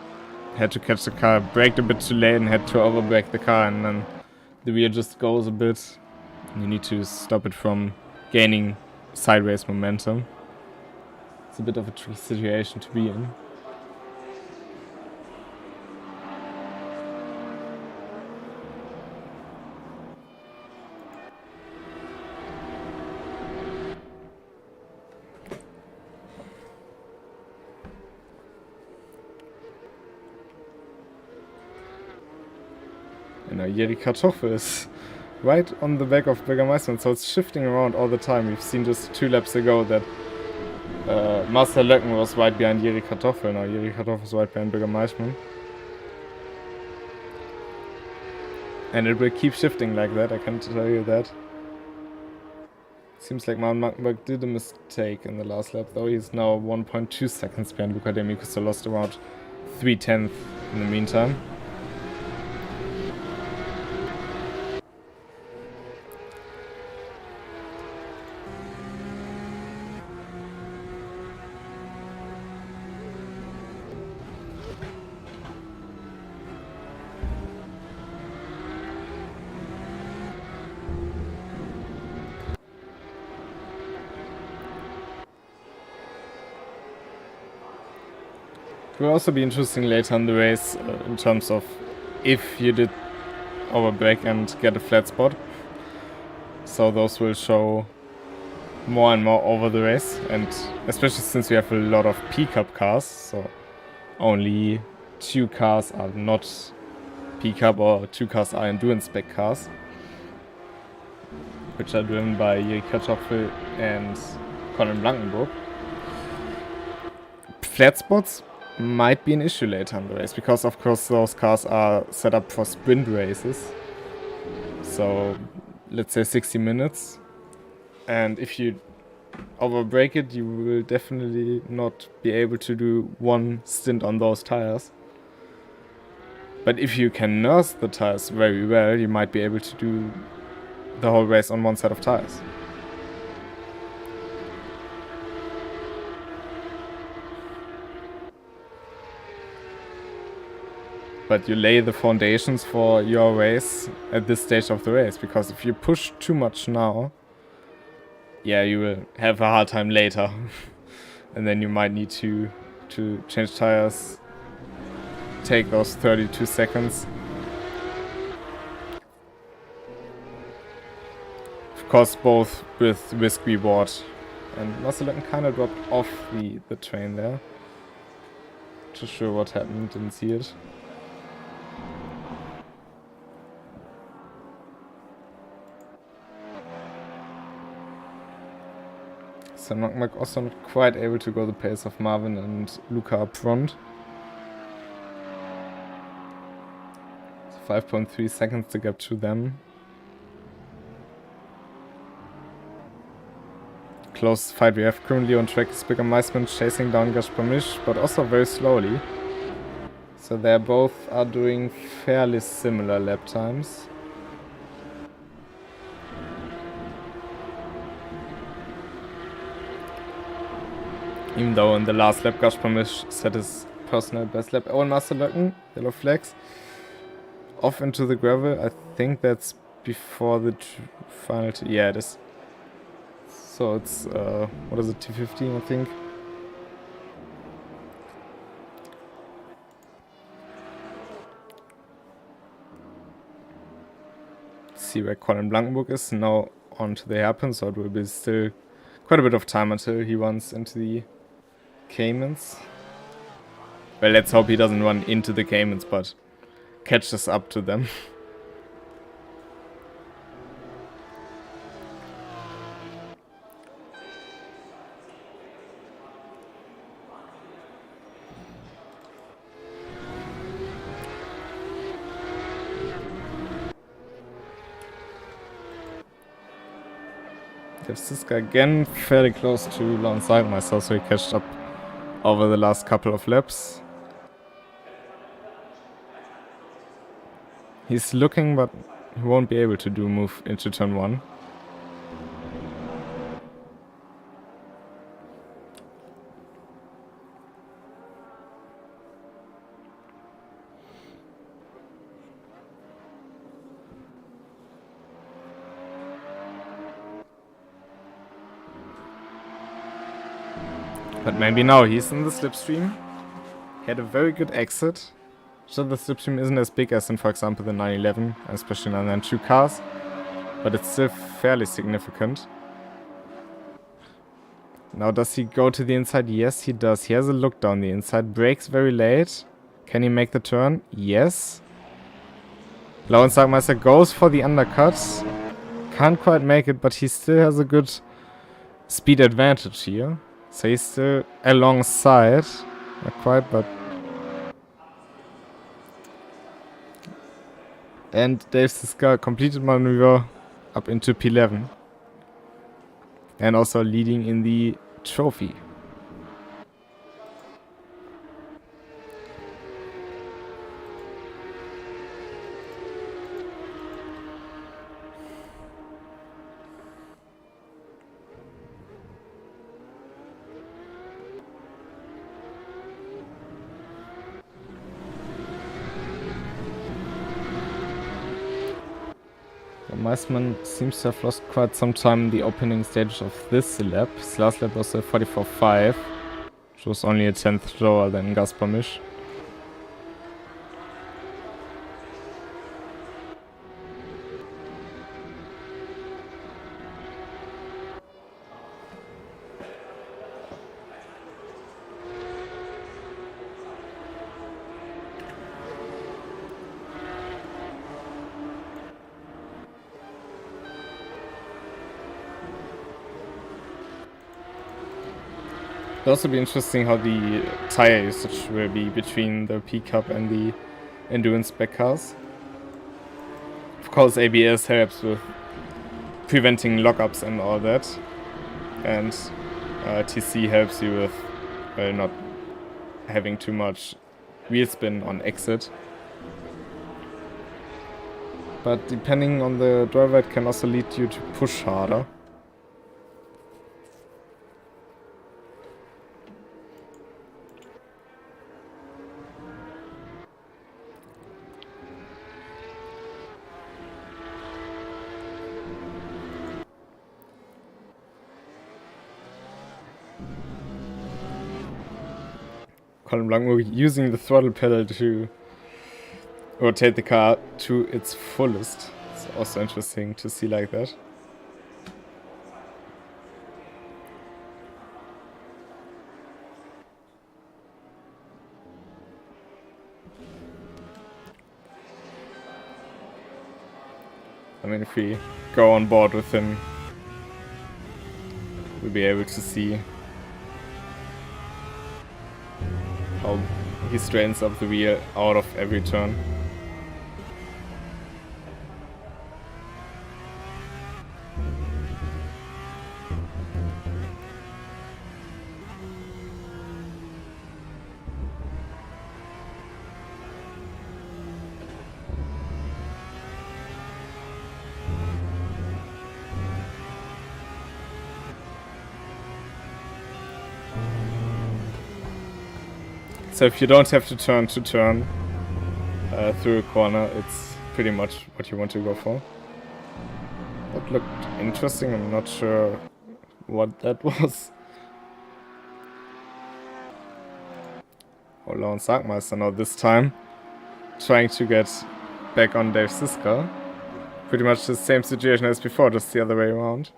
A: had to catch the car, braked a bit too late and had to overbrake the car, and then the rear just goes a bit. You need to stop it from gaining sideways momentum. It's a bit of a tricky situation to be in. And now Jiri Kartoffel is right on the back of Bürgermeister, so it's shifting around all the time. We've seen just 2 laps ago that Marcel Löcken was right behind Jiri Kartoffel. Now Jiri Kartoffel is right behind Bürgermeister. And it will keep shifting like that, I can tell you that. Seems like Mark did a mistake in the last lap, though. He's now 1.2 seconds behind Luca D'Amico, so lost around 3/10 in the meantime. It will also be interesting later in the race in terms of if you did overbrake and get a flat spot. So those will show more and more over the race, and especially since we have a lot of P-Cup cars, so only 2 cars are not P-Cup or 2 cars are Endurance Spec cars, which are driven by Jiri Kartoffel and Colin Blankenburg. Flat spots might be an issue later in the race, because of course those cars are set up for sprint races. So let's say 60 minutes. And if you overbrake it, you will definitely not be able to do one stint on those tires. But if you can nurse the tires very well, you might be able to do the whole race on one set of tires. But you lay the foundations for your race at this stage of the race, because if you push too much now, yeah, you will have a hard time later. And then you might need to change tires, take those 32 seconds. Of course, both with risk reward. And Marcel Löcken kind of dropped off the train there. Not sure what happened, didn't see it. So Knockback also not quite able to go the pace of Marvin and Luca up front. So 5.3 seconds to get to them. Close fight we have currently on track is Bürgermeister chasing down Gaspar-Misch, but also very slowly. So they both are doing fairly similar lap times. Even though in the last lap Gaspar-Misch set his personal best lap. Oh, and Marcel Löcken, yellow flags. Off into the gravel. I think that's before the final... yeah, it is. So it's, what is it, T15 I think. Let's see where Colin Blankenburg is. Now onto the hairpin, so it will be still quite a bit of time until he runs into the Caymans. Well, let's hope he doesn't run into the Caymans, but catches up to them. There's this guy again fairly close to Lance Seidmeister, so he catched up over the last couple of laps. He's looking, but he won't be able to do move into turn 1. But maybe now he's in the slipstream. He had a very good exit. So the slipstream isn't as big as in, for example, the 911, especially 992 cars. But it's still fairly significant. Now does he go to the inside? Yes, he does. He has a look down the inside. Brakes very late. Can he make the turn? Yes. Lauensagmeister goes for the undercut. Can't quite make it, but he still has a good speed advantage here. So he's still alongside. Not quite, but... And Dave Siska completed maneuver up into P11. And also leading in the trophy. Meisman seems to have lost quite some time in the opening stage of this lap. His last lap was a 44.5, which was only a 10th lower than Gazpromish. It'll also be interesting how the tire usage will be between the P Cup and the Endurance Spec cars. Of course, ABS helps with preventing lockups and all that, and TC helps you with not having too much wheel spin on exit. But depending on the driver, it can also lead you to push harder. Colin Blanco using the throttle pedal to rotate the car to its fullest. It's also interesting to see like that. I mean, if we go on board with him, we'll be able to see how he straightens up the wheel out of every turn. So if you don't have to turn through a corner, it's pretty much what you want to go for. That looked interesting, I'm not sure what that was. Oh, Lauensagmeister now this time, trying to get back on Dave Siska. Pretty much the same situation as before, just the other way around.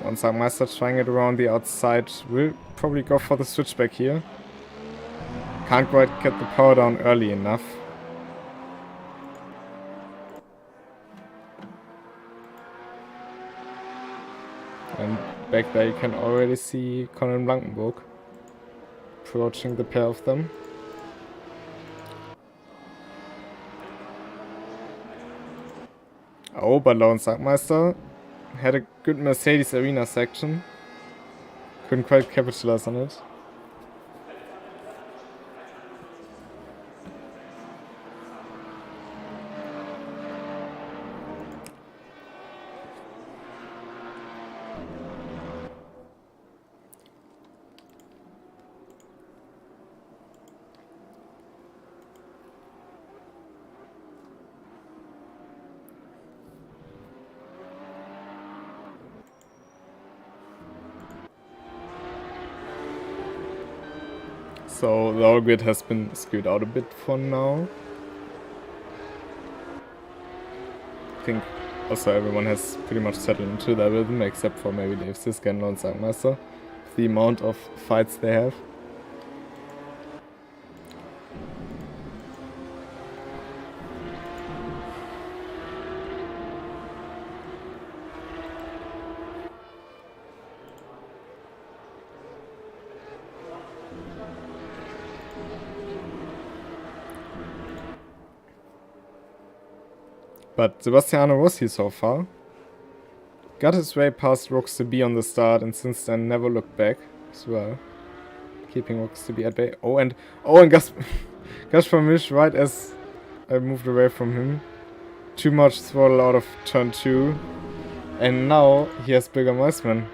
A: Lauensagmeister trying it around the outside, will probably go for the switchback here. Can't quite get the power down early enough. And back there you can already see Colin Blankenburg approaching the pair of them. Oh, but Lauensagmeister had a good Mercedes arena section. Couldn't quite capitalize on it. So the whole grid has been skewed out a bit for now. I think also everyone has pretty much settled into their rhythm, except for maybe Dave Siska and Lon Sackmeister. The amount of fights they have. But Sebastiano Rossi so far got his way past Rooks to be on the start and since then never looked back as well. Keeping Rooks to be at bay. Oh and Gaspar Misch right as I moved away from him. Too much throttle out of turn 2. And now he has Bigger Meisman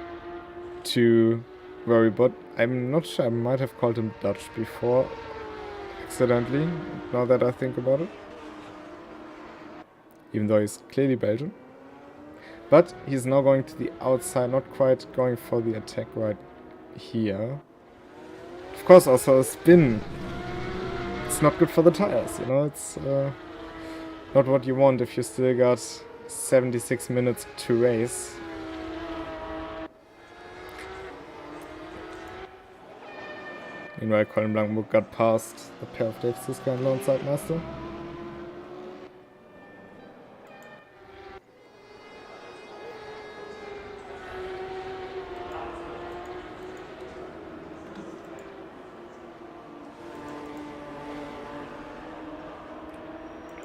A: to worry about. I'm not sure, I might have called him Dutch before accidentally, now that I think about it. Even though he's clearly Belgian. But he's now going to the outside, not quite going for the attack right here. Of course, also a spin. It's not good for the tires, you know, it's not what you want if you still got 76 minutes to race. Meanwhile, Colin Blankenburg got past the pair of Dave Siska and Lone Sidemaster.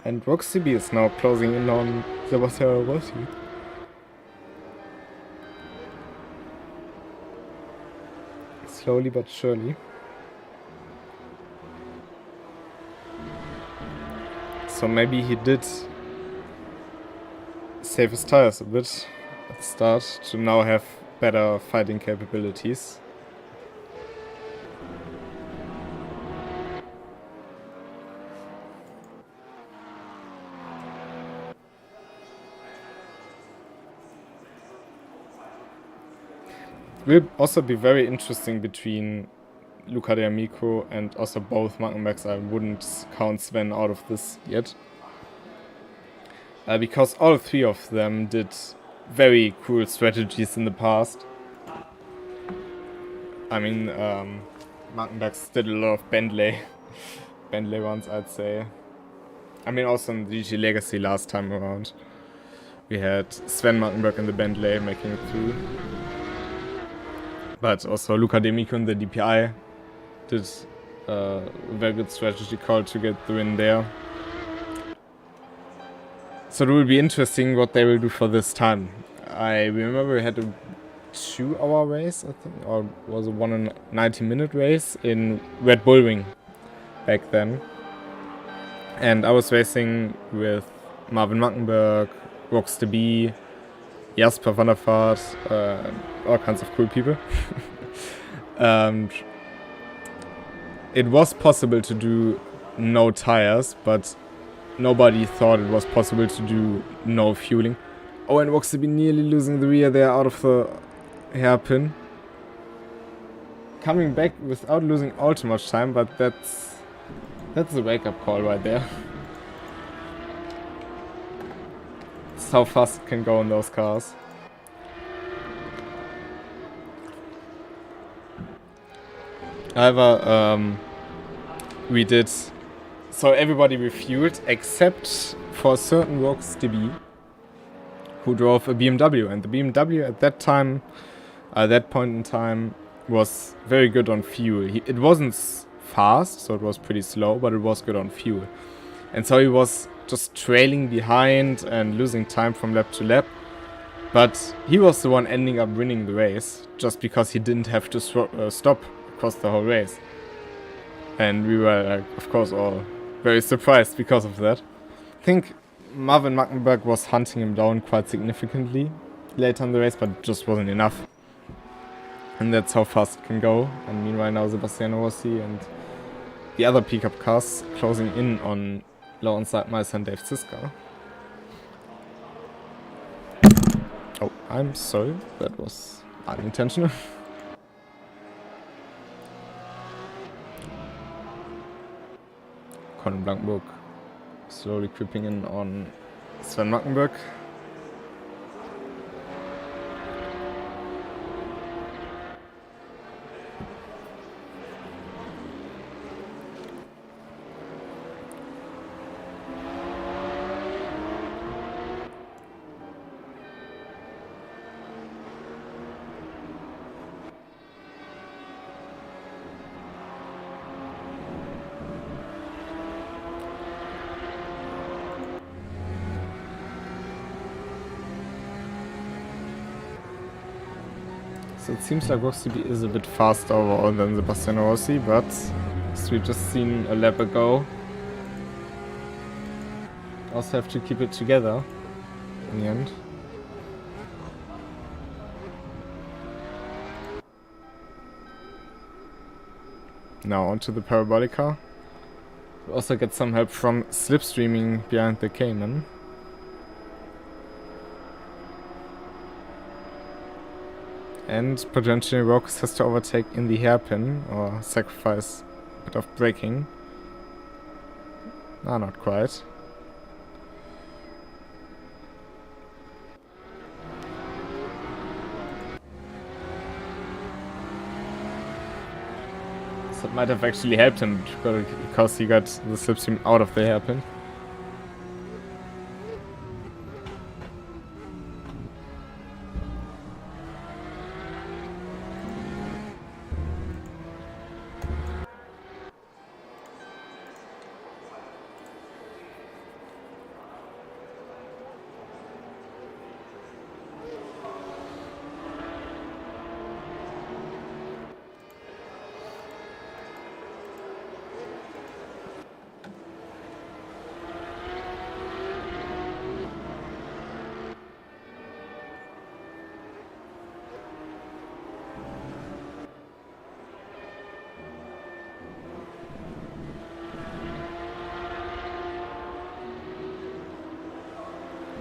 A: And Roxy B is now closing in on Sebastiano Rossi. Slowly but surely. So maybe he did save his tires a bit at the start to now have better fighting capabilities. Will also be very interesting between Luca D'Amico and also both Markenbachs. I wouldn't count Sven out of this yet. Because all three of them did very cool strategies in the past. I mean, Markenbachs did a lot of Bentley runs, I'd say. I mean, also in the GG Legacy last time around. We had Sven Markenbach in the Bentley making it through. But also Luca D'Amico in the DPI did a very good strategy call to get the win there. So it will be interesting what they will do for this time. I remember we had a 2-hour race, I think, or was it 90-minute race in Red Bull Ring back then. And I was racing with Marvin Mackenberg, Rox the B, Jasper van der Vaart, all kinds of cool people. And it was possible to do no tires, but nobody thought it was possible to do no fueling. Oh, and Rox the B nearly losing the rear there out of the hairpin. Coming back without losing all too much time, but that's a wake-up call right there. That's how fast it can go in those cars. However, we did... So everybody refueled except for certain Rox DB who drove a BMW. And the BMW at that time, at that point in time, was very good on fuel. It wasn't fast, so it was pretty slow, but it was good on fuel. And so he was just trailing behind and losing time from lap to lap. But he was the one ending up winning the race, just because he didn't have to stop across the whole race. And we were, of course, all very surprised because of that. I think Marvin Mackenberg was hunting him down quite significantly later in the race, but it just wasn't enough. And that's how fast it can go. And meanwhile now Sebastiano Rossi and the other pickup cars closing in on Lawrence Seidmeister and Dave Siska. Oh, I'm sorry, that was unintentional. Colin Blankenburg slowly creeping in on Sven Mackenberg. So it seems like Roxy is a bit faster overall than Sebastiano Rossi, but as we've just seen a lap ago, also have to keep it together in the end. Now onto the Parabolica. We also get some help from slipstreaming behind the Cayman. And potentially Rox has to overtake in the hairpin or sacrifice a bit of braking. Ah, not quite. So it might have actually helped him because he got the slipstream out of the hairpin.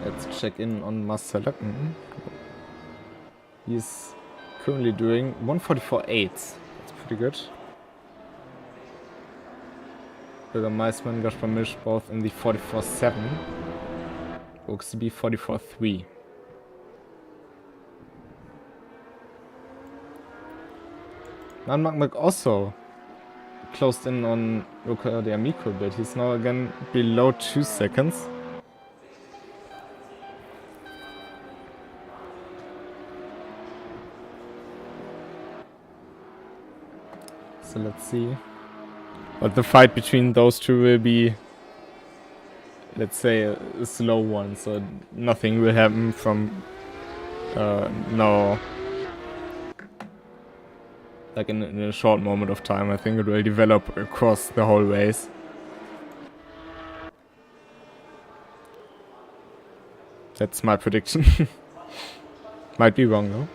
A: Let's check in on Marcel Löcken. He's currently doing 144.8. That's pretty good. Bürger Meismann, Gaspar Misch both in the 44.7. Oxby 44.3. Nan Magmag also closed in on Luca de Amico a bit. He's now again below 2 seconds. So let's see. But the fight between those two will be, let's say, a slow one. So nothing will happen from now. Like in a short moment of time. I think it will develop across the whole race. That's my prediction. Might be wrong though.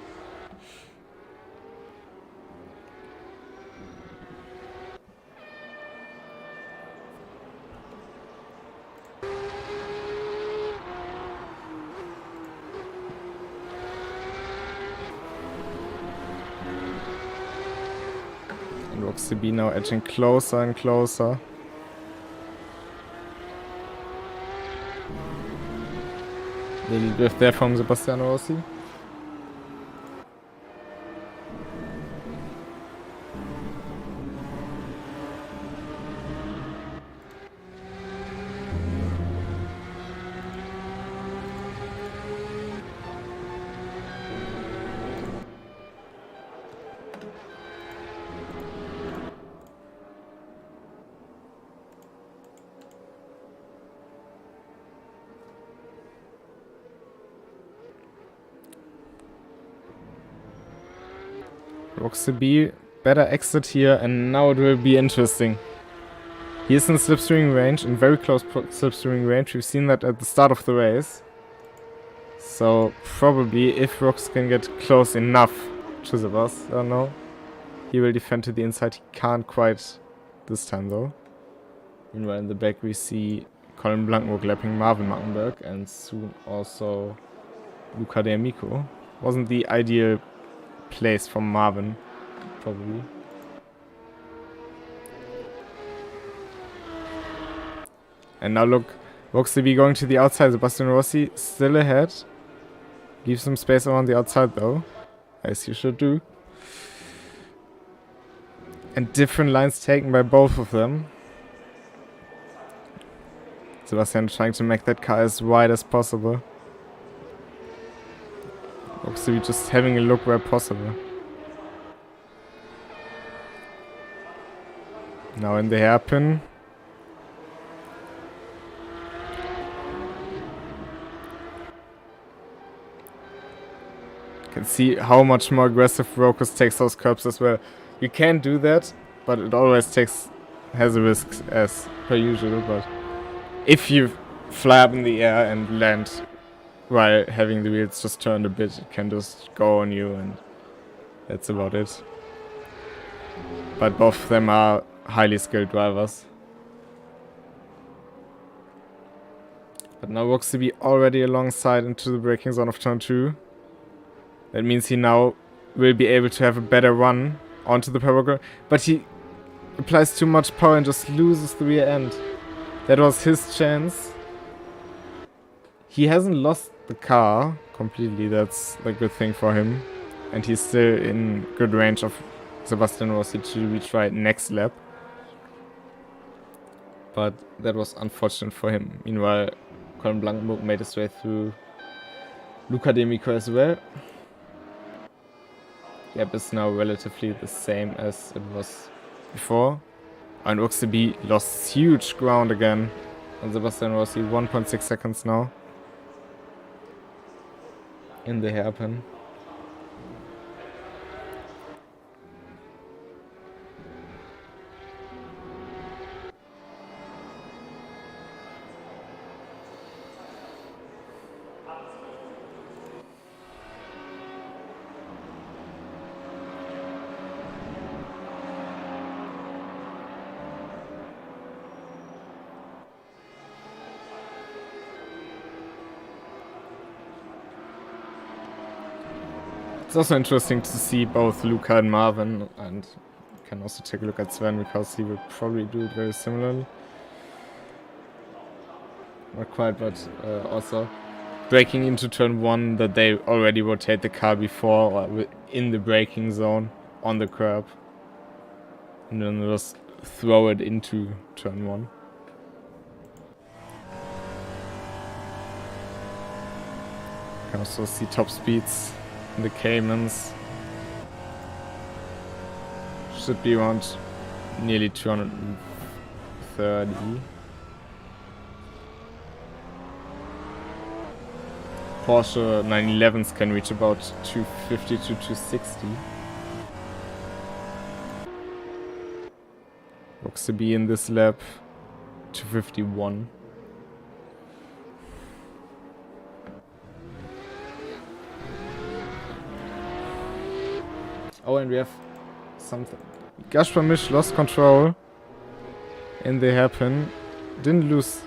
A: Roxy B now edging closer and closer. Little drift there from Sebastiano Rossi. Roxy B, better exit here, and now it will be interesting. He is in slipstreaming range, in very close slipstreaming range. We've seen that at the start of the race. So probably if Rox can get close enough to the boss, I don't know, he will defend to the inside. He can't quite this time though. Meanwhile in the back we see Colin Blankenburg lapping Marvin Markenberg and soon also Luca de Amico. Wasn't the ideal place for Marvin, probably. And now look, Voxley going to the outside. Sebastian Rossi still ahead. Leave some space around the outside though, as you should do. And different lines taken by both of them. Sebastian trying to make that car as wide as possible. Voxley just having a look where possible. Now in the hairpin. You can see how much more aggressive Rokus takes those curbs as well. You can do that, but it always has a risk as per usual. But if you fly up in the air and land while having the wheels just turned a bit, it can just go on you, and that's about it. But both of them are highly skilled drivers. But now Voxley already alongside into the braking zone of turn 2. That means he now will be able to have a better run onto the power, but he applies too much power and just loses the rear end. That was his chance. He hasn't lost the car completely, that's a good thing for him. And he's still in good range of Sebastian Rossi to retry next lap. But that was unfortunate for him. Meanwhile, Colin Blankenburg made his way through Luca D'Amico as well. Gap is now relatively the same as it was before. And Voxley lost huge ground again on Sebastian Rossi, 1.6 seconds now in the hairpin. It's also interesting to see both Luca and Marvin, and you can also take a look at Sven because he will probably do it very similarly. Not quite, but also braking into turn 1 that they already rotate the car before or in the braking zone on the curb. And then just throw it into turn 1. You can also see top speeds. The Caymans should be around nearly 230. Porsche 911s can reach about 250 to 260. Voxley in this lap 251. Oh, and we have something. Gaspar Misch lost control in the hairpin. Didn't lose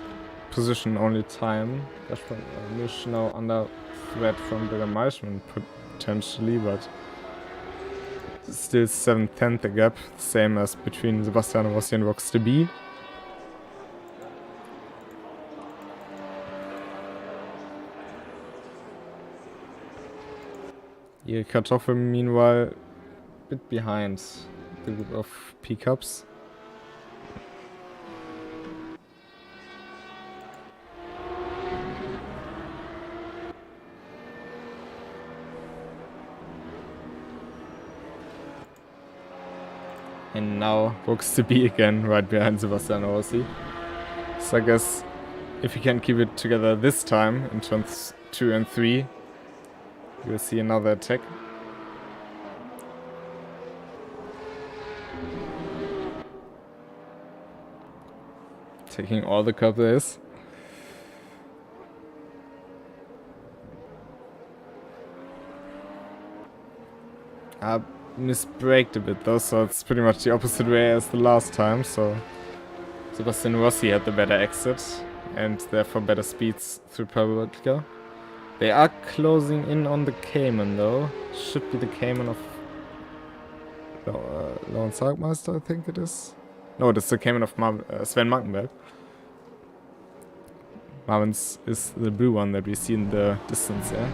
A: position, only time. Gaspar Misch now under threat from Bürger Meischmann potentially, but still 7/10 the gap, same as between Sebastian Rossi and Voxley. Hier Kartoffel meanwhile bit behind the group of pickups. And now Voxley again right behind Sebastian Rossi. So I guess if he can keep it together this time in turns 2 and 3, we'll see another attack. Taking all the curb there is. Misbraked a bit though, so it's pretty much the opposite way as the last time. So Sebastian Rossi had the better exit and therefore better speeds through Parabotica. They are closing in on the Cayman though. Should be the Cayman of Lorenz Sargmeister, I think it is. No, that's the Cayman of Sven Markenberg. Marvin's is the blue one that we see in the distance there.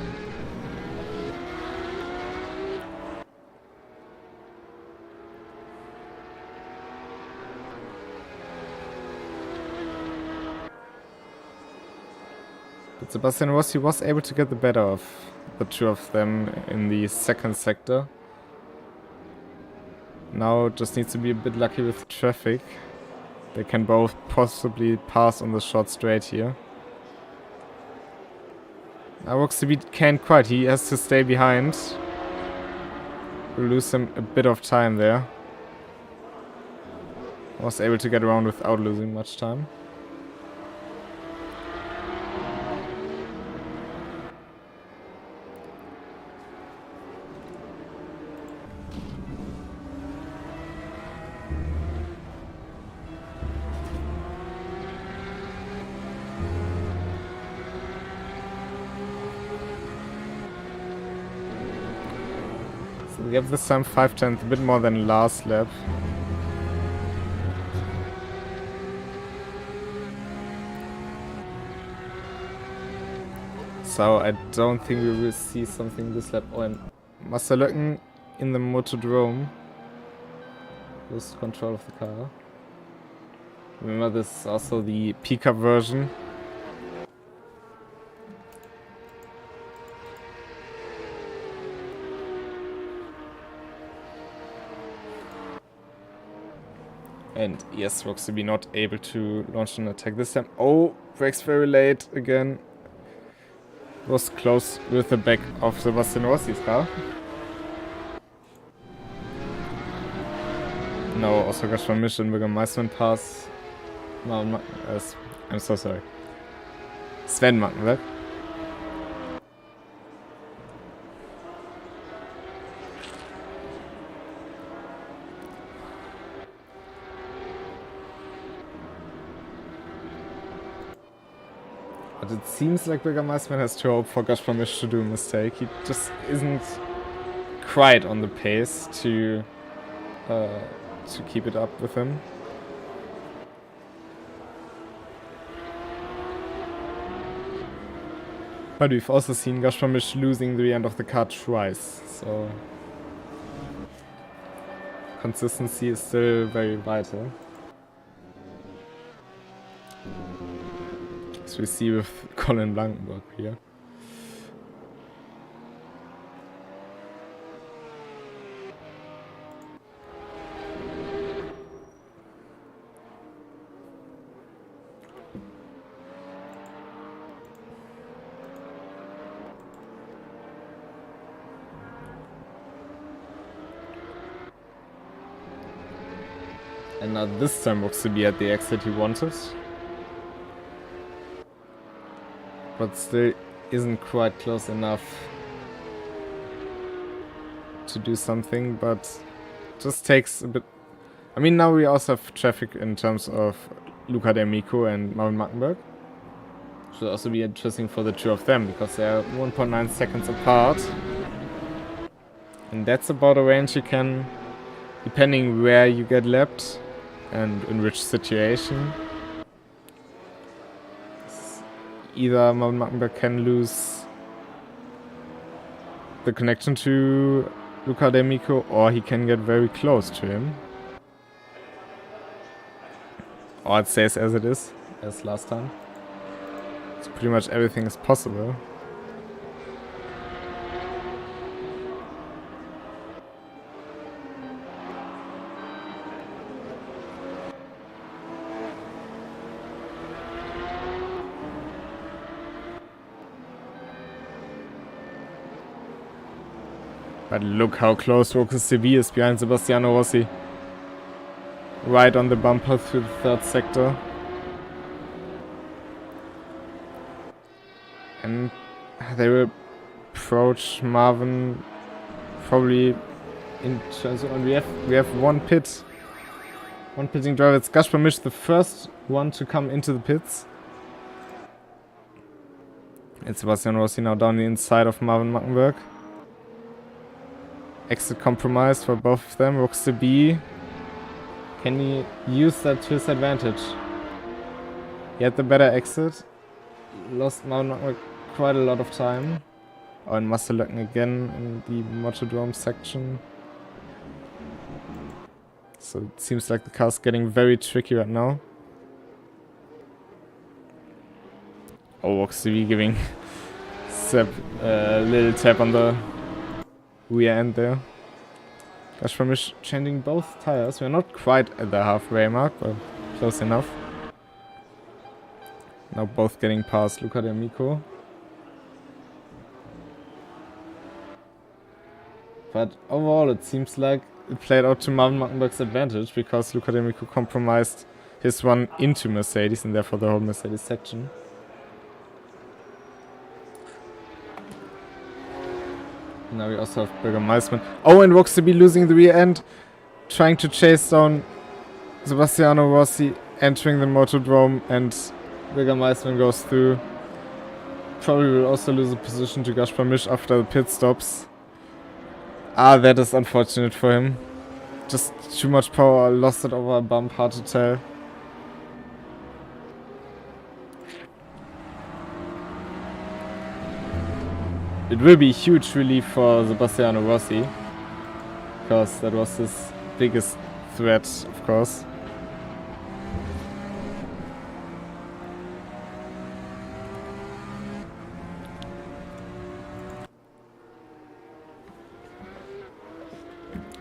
A: But Sebastian Rossi was able to get the better of the two of them in the second sector. Now just needs to be a bit lucky with traffic. They can both possibly pass on the short straight here. Now Roxy can't quite, he has to stay behind. We'll lose him a bit of time there. Was able to get around without losing much time. We have this time 5/10, a bit more than last lap. So I don't think we will see something this lap. Oh, and Master Löcken in the Motodrome. Lose control of the car. Remember, this is also the P-Cup version. And yes, Roxy not able to launch an attack this time. Oh, brakes very late again. Was close with the back of Sebastian Rossi's car. No, also Gaspar Misch and Bürgermeistermann pass. I'm so sorry. Sven Mattenberg. But it seems like Bürgermeistermann has to hope for Gaspar Misch to do a mistake. He just isn't quite on the pace to keep it up with him. But we've also seen Gaspar Misch losing the end of the car twice, so consistency is still very vital. As we see with Colin Blankenburg here. And now this time looks to be at the exit he wanted. But still isn't quite close enough to do something, but just takes a bit. I mean, now we also have traffic in terms of Luca D'Amico and Marvin Mattenberg. Should also be interesting for the two of them, because they are 1.9 seconds apart. And that's about a range you can, depending where you get lapped and in which situation. Either Marvin Mattenberg can lose the connection to Luca D'Amico, or he can get very close to him. Or it stays as it is, as last time. So pretty much everything is possible. But look how close Rokas CV is behind Sebastiano Rossi. Right on the bumper through the third sector. And they will approach Marvin probably in terms of, and we have one pitting driver. It's Gaspar Misch, the first one to come into the pits. And Sebastian Rossi now down the inside of Marvin Mattenberg. Exit compromised for both of them. Rooks to B. Can he use that to his advantage? He had the better exit. lost Mount quite a lot of time. Oh, and Masterlöcken again in the Motodrome section. So it seems like the car's getting very tricky right now. Oh, XCV giving Seb a little tap on the rear end there. Gashfamish changing both tires. We're not quite at the halfway mark, but close enough. Now both getting past Luca D'Amico. But overall it seems like it played out to Marvin Markenberg's advantage because Luca D'Amico compromised his run into Mercedes and therefore the whole Mercedes section. Now we also have Berger Meisman. Oh, and Roxby losing the rear end, trying to chase down Sebastiano Rossi, entering the Motodrome, and Berger Meisman goes through. Probably will also lose a position to Gaspar Misch after the pit stops. Ah, that is unfortunate for him. Just too much power, lost it over a bump, hard to tell. It will be a huge relief for Sebastiano Rossi, because that was his biggest threat, of course.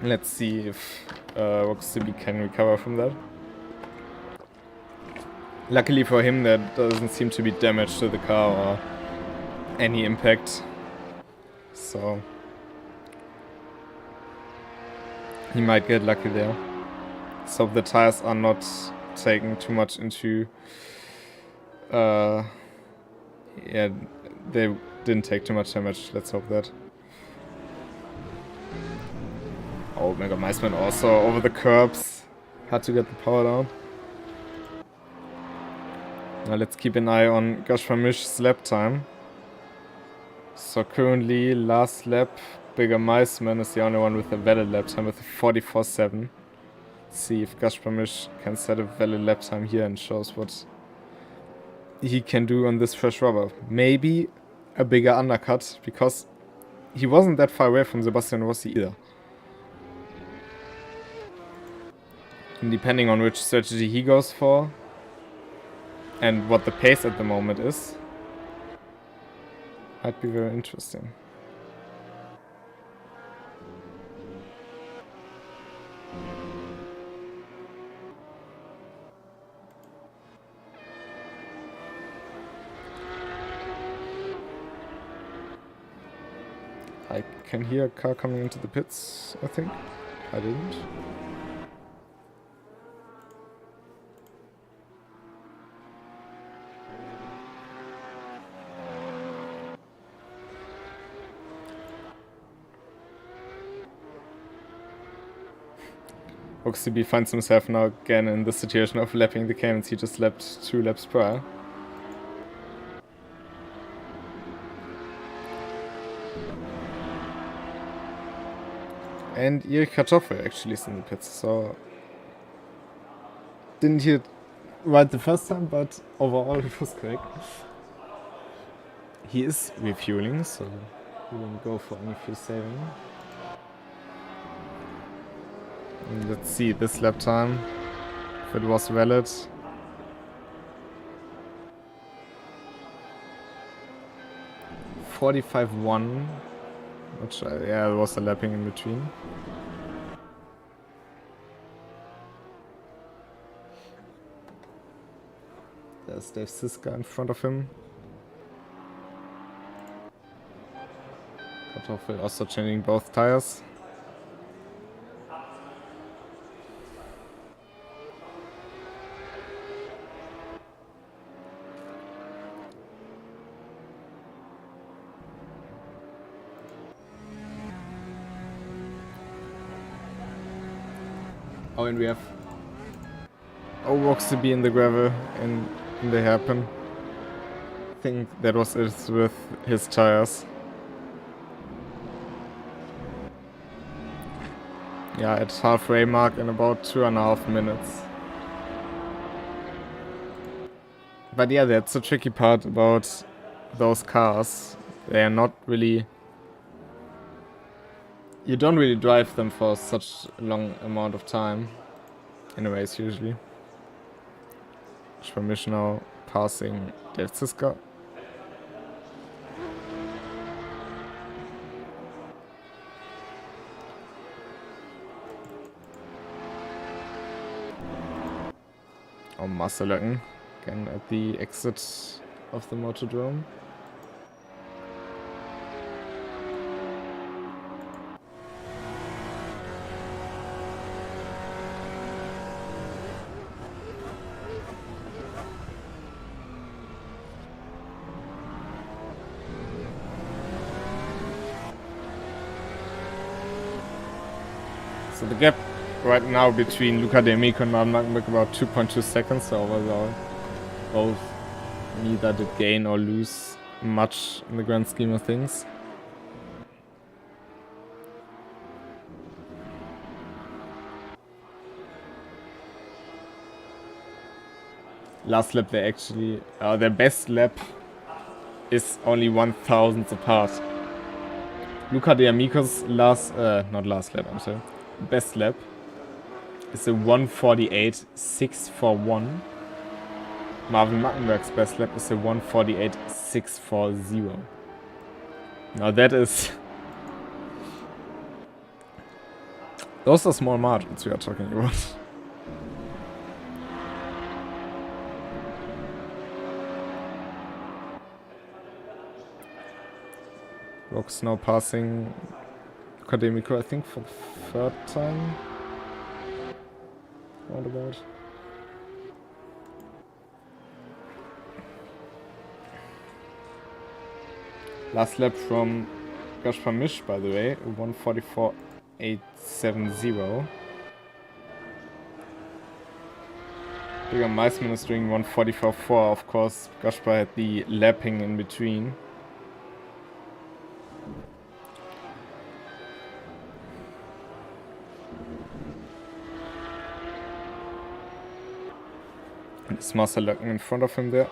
A: Let's see if Roxby can recover from that. Luckily for him, there doesn't seem to be damage to the car or any impact. So he might get lucky there. So the tires are not taken too much into... yeah, they didn't take too much damage, let's hope that. Oh, Mega Meisman also over the curbs. Had to get the power down. Now let's keep an eye on Gaspar Misch's lap time. So currently, last lap, Berger Meisman is the only one with a valid lap time with a 44.7. See if Gaspar Misch can set a valid lap time here and shows what he can do on this fresh rubber. Maybe a bigger undercut, because he wasn't that far away from Sebastian Rossi either. And depending on which strategy he goes for and what the pace at the moment is, might be very interesting. I can hear a car coming into the pits, I think. I didn't. Oxyby finds himself now again in the situation of lapping the Caymans. He just lapped 2 laps prior. And Erik Kartoffel actually is in the pits, so didn't hear it right the first time, but overall it was correct. He is refueling, so he won't go for any fuel saving. Let's see this lap time, if it was valid. .45.1, which yeah, there was a lapping in between. There's Dave Siska in front of him. Kartoffel also changing both tires. Oh, and we have Roxby in the gravel in the hairpin. I think that was it with his tires. Yeah, at halfway mark in about 2.5 minutes. But yeah, that's the tricky part about those cars. They are not really... You don't really drive them for such a long amount of time in a race usually. Schwamisch now passing Del Cisco. Oh, Masterlöcken again at the exit of the Motodrome. So the gap right now between Luca D'Amico and Martin Markenberg about 2.2 seconds, so overall both neither did gain or lose much in the grand scheme of things. Last lap they actually, their best lap is only 1,000th apart. Luca D'Amico's not last lap, I'm sorry, best lap is a 1:48.641. Marvin Markenberg's best lap is a 1:48.640. Now that is... Those are small margins we are talking about. Rock's now passing Academico, I think, for the third time. Roundabout. Last lap from Gaspar Misch, by the way, 1:44.870. Bigger Meisman is doing 1:44.4. Of course, Gaspar had the lapping in between. And it's Masterlöcken in front of him there.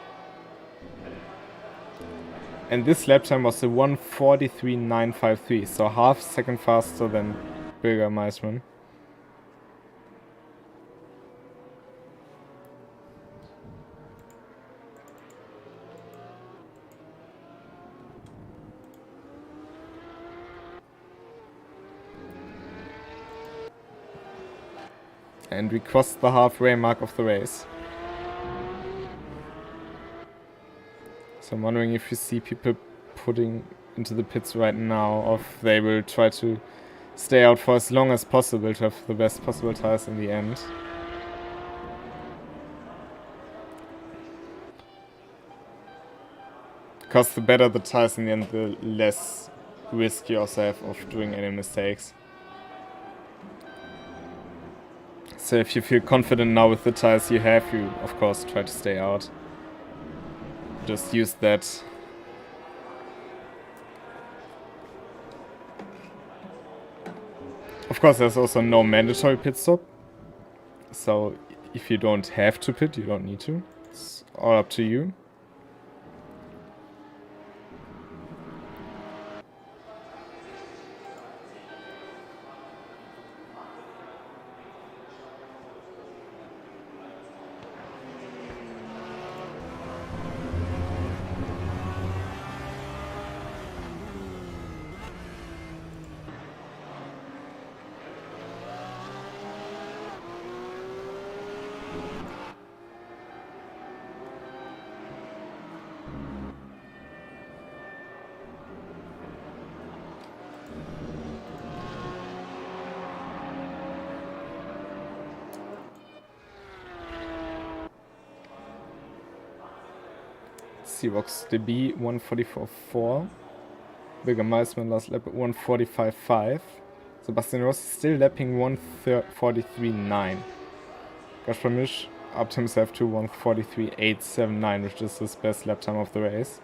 A: And this lap time was a 1:43.953, so half second faster than Bigger Meisman. And we crossed the halfway mark of the race. So I'm wondering if you see people putting into the pits right now, or if they will try to stay out for as long as possible to have the best possible tires in the end. Because the better the tires in the end, the less risk you also have of doing any mistakes. So if you feel confident now with the tires you have, you of course try to stay out. Just use that. Of course, there's also no mandatory pit stop. So if you don't have to pit, you don't need to. It's all up to you. Seabox DB 1:44.4. Bigger Meisman last lap at 1:45.5. Sebastian Rossi still lapping 1:43.9. Gaspar Misch upped himself to 1:43.879, which is his best lap time of the race.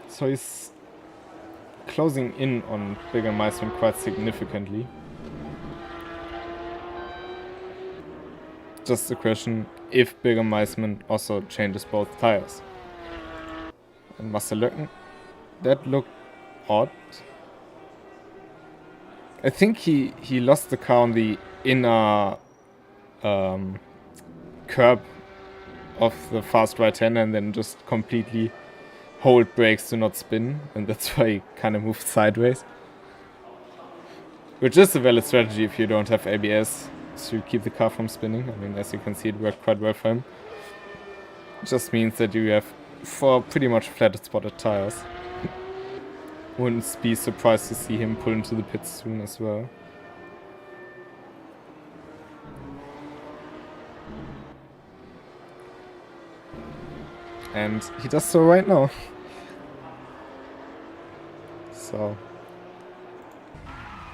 A: So he's closing in on Bigger Meisman quite significantly. Just a question if Bigger Meisman also changes both tires. And Masselöcken, that looked odd. I think he lost the car on the inner curb of the fast right-hander and then just completely hold brakes to not spin, and that's why he kind of moved sideways. Which is a valid strategy if you don't have ABS to keep the car from spinning. I mean, as you can see, it worked quite well for him. It just means that you have 4 pretty much flatted spotted tires. Wouldn't be surprised to see him pull into the pits soon as well. And he does so right now. So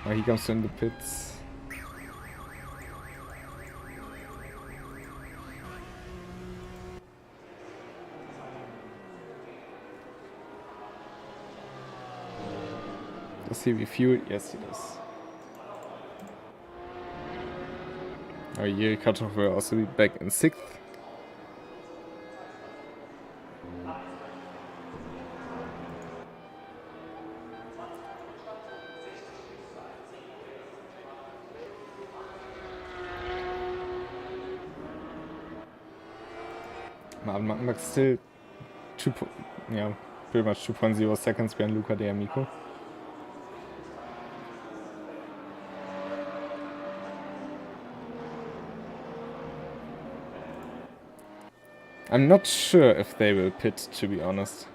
A: now he comes in the pits. Does he refuel? Yes, he does. Yuri Katov will also be back in 6th. Marvin Mackenbach still pretty much 2.0 seconds behind Luca D'Amico. I'm not sure if they will pit, to be honest.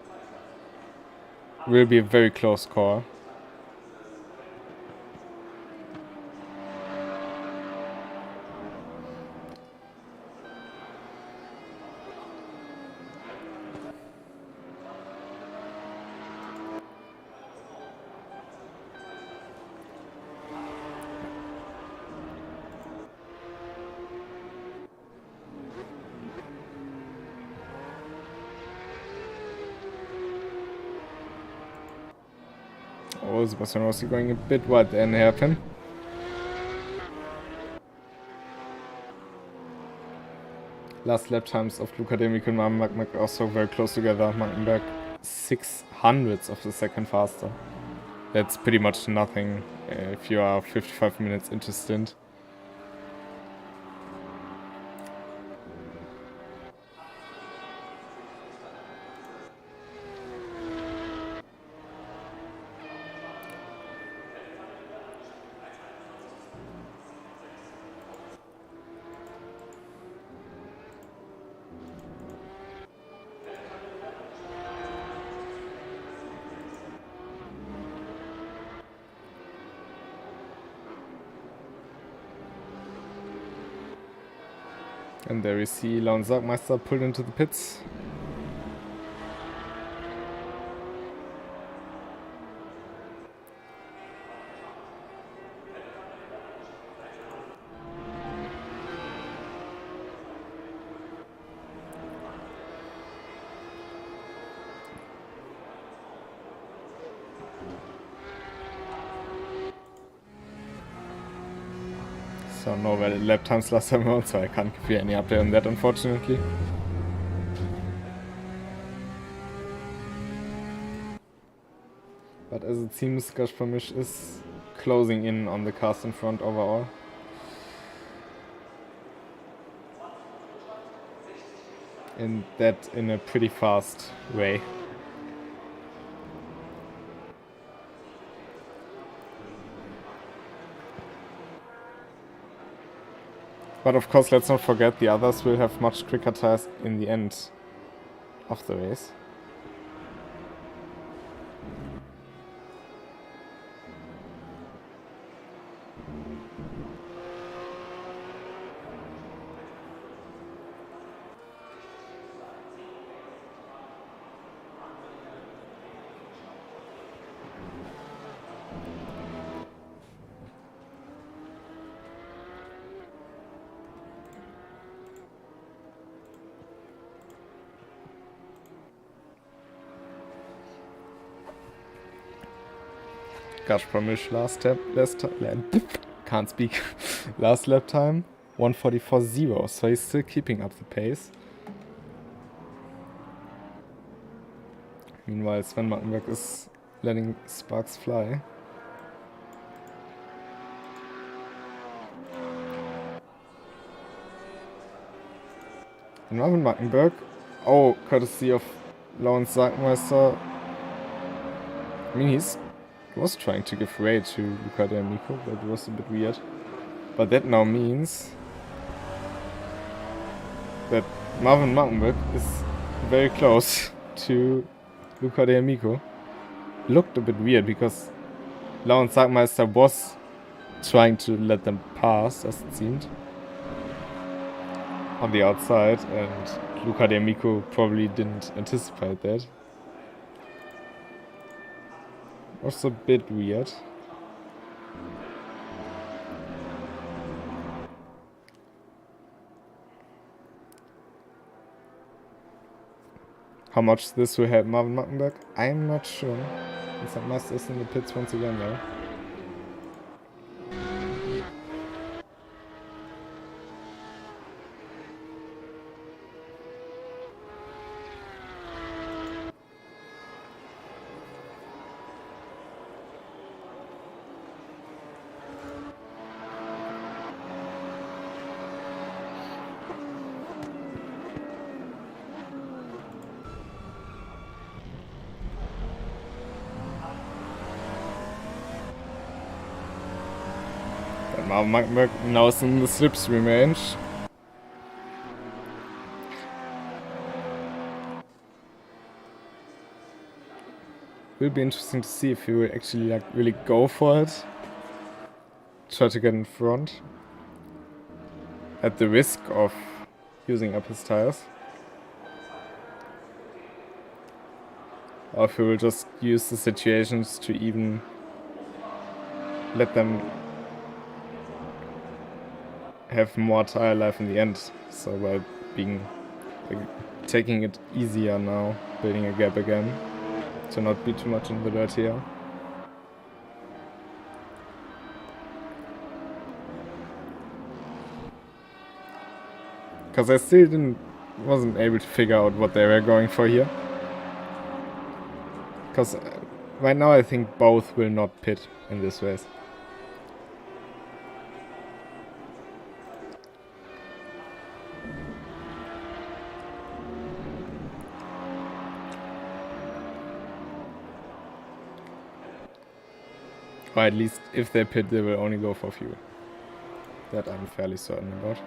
A: Will be a very close call. Oh, Sebastian Rossi going a bit wide there in the hairpin. Last lap times of Luca D'Amico and Marvin Mackenbach also very close together. Mackenbach 0.06 of the second faster. That's pretty much nothing if you are 55 minutes into stint. And there we see Laun Sargmeister pulled into the pits. So no valid lap times last time around, so I can't give you any update on that, unfortunately. But as it seems, Gazpromish is closing in on the cars in front overall. And that in a pretty fast way. But of course, let's not forget the others will have much quicker tires in the end of the race. Scotch Promish can't speak. Last lap time, 1:44.0, so he's still keeping up the pace. Meanwhile, Sven Mattenberg is letting sparks fly. And Marvin Mattenberg, oh, courtesy of Lawrence Sargmeister. I mean, he was trying to give way to Luca D'Amico, but it was a bit weird. But that now means that Marvin Mattenberg is very close to Luca D'Amico. Looked a bit weird because Lawrence Sargmeister was trying to let them pass, as it seemed, on the outside, and Luca D'Amico probably didn't anticipate that. Was a bit weird. How much this will help Marvin Mattenberg, I'm not sure. Sargmeister is in the pits once again though. Marvin Mattenberg now is in the slipstream range. Will be interesting to see if he will actually really go for it. Try to get in front. At the risk of using up his tires. Or if he will just use the situations to even let them have more tire life in the end, so by taking it easier now, building a gap again, to not be too much in the dirt here. Because I still wasn't able to figure out what they were going for here. Because right now I think both will not pit in this race. Or at least, if they pit, they will only go for fuel. That I'm fairly certain about.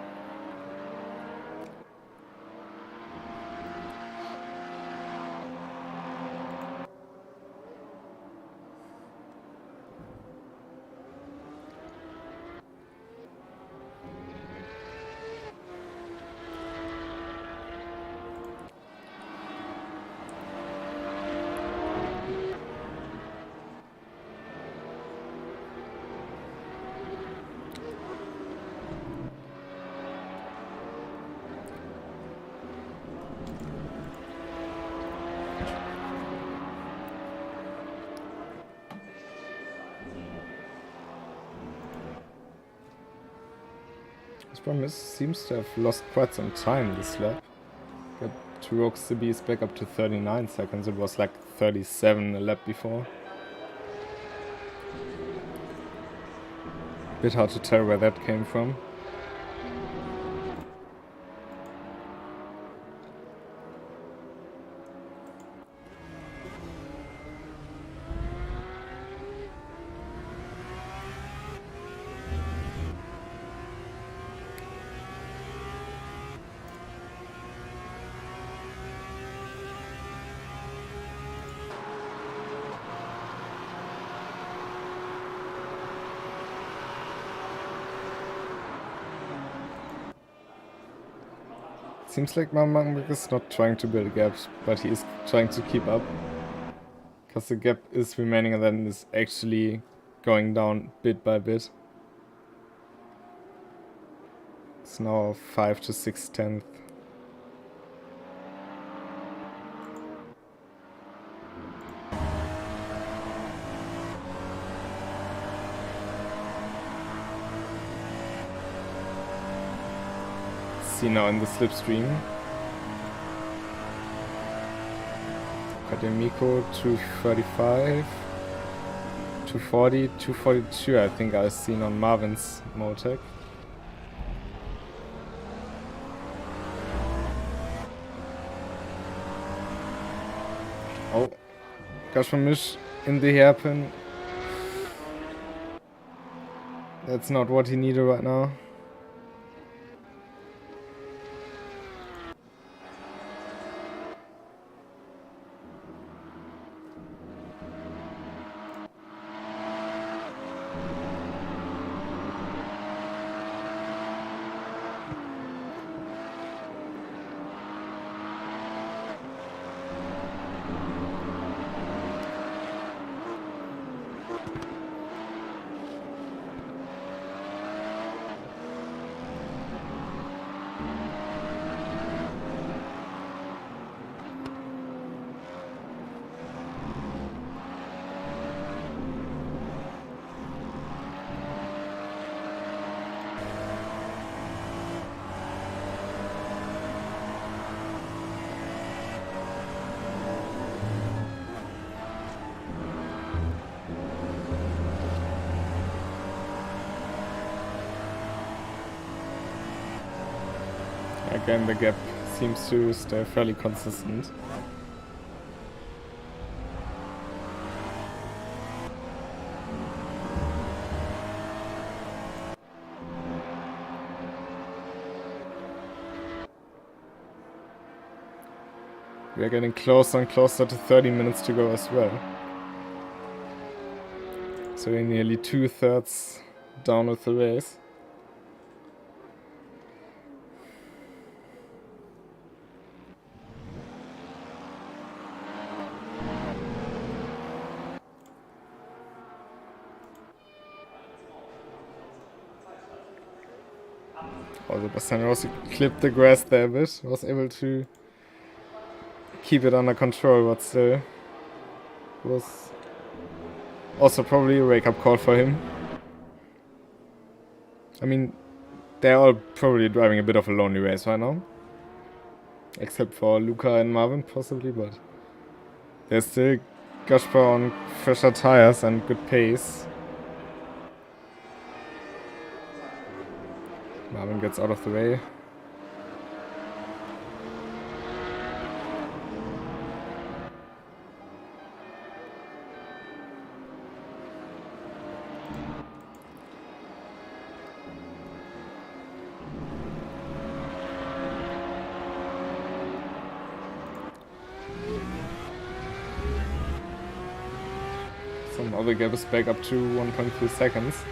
A: This seems to have lost quite some time this lap. But Turok Sibi is back up to 39 seconds. It was like 37 a lap before. Bit hard to tell where that came from. Seems like Mattenberg is not trying to build gaps, but he is trying to keep up. Because the gap is remaining and then is actually going down bit by bit. It's now 5 to 6/10. see now in the slipstream. Akademiko 235, 240, 242 I think I've seen on Marvin's Motec. Oh, Gashfamish in the hairpin. That's not what he needed right now. Again, the gap seems to stay fairly consistent. We are getting closer and closer to 30 minutes to go as well. So we're nearly 2/3 down with the race. Also Bastian also clipped the grass there a bit, was able to keep it under control, but still was also probably a wake-up call for him. I mean, they're all probably driving a bit of a lonely race right now. Except for Luca and Marvin possibly, but there's still Gaspar on fresher tires and good pace. Marvin gets out of the way. Somehow the gap is back up to 1.3 seconds.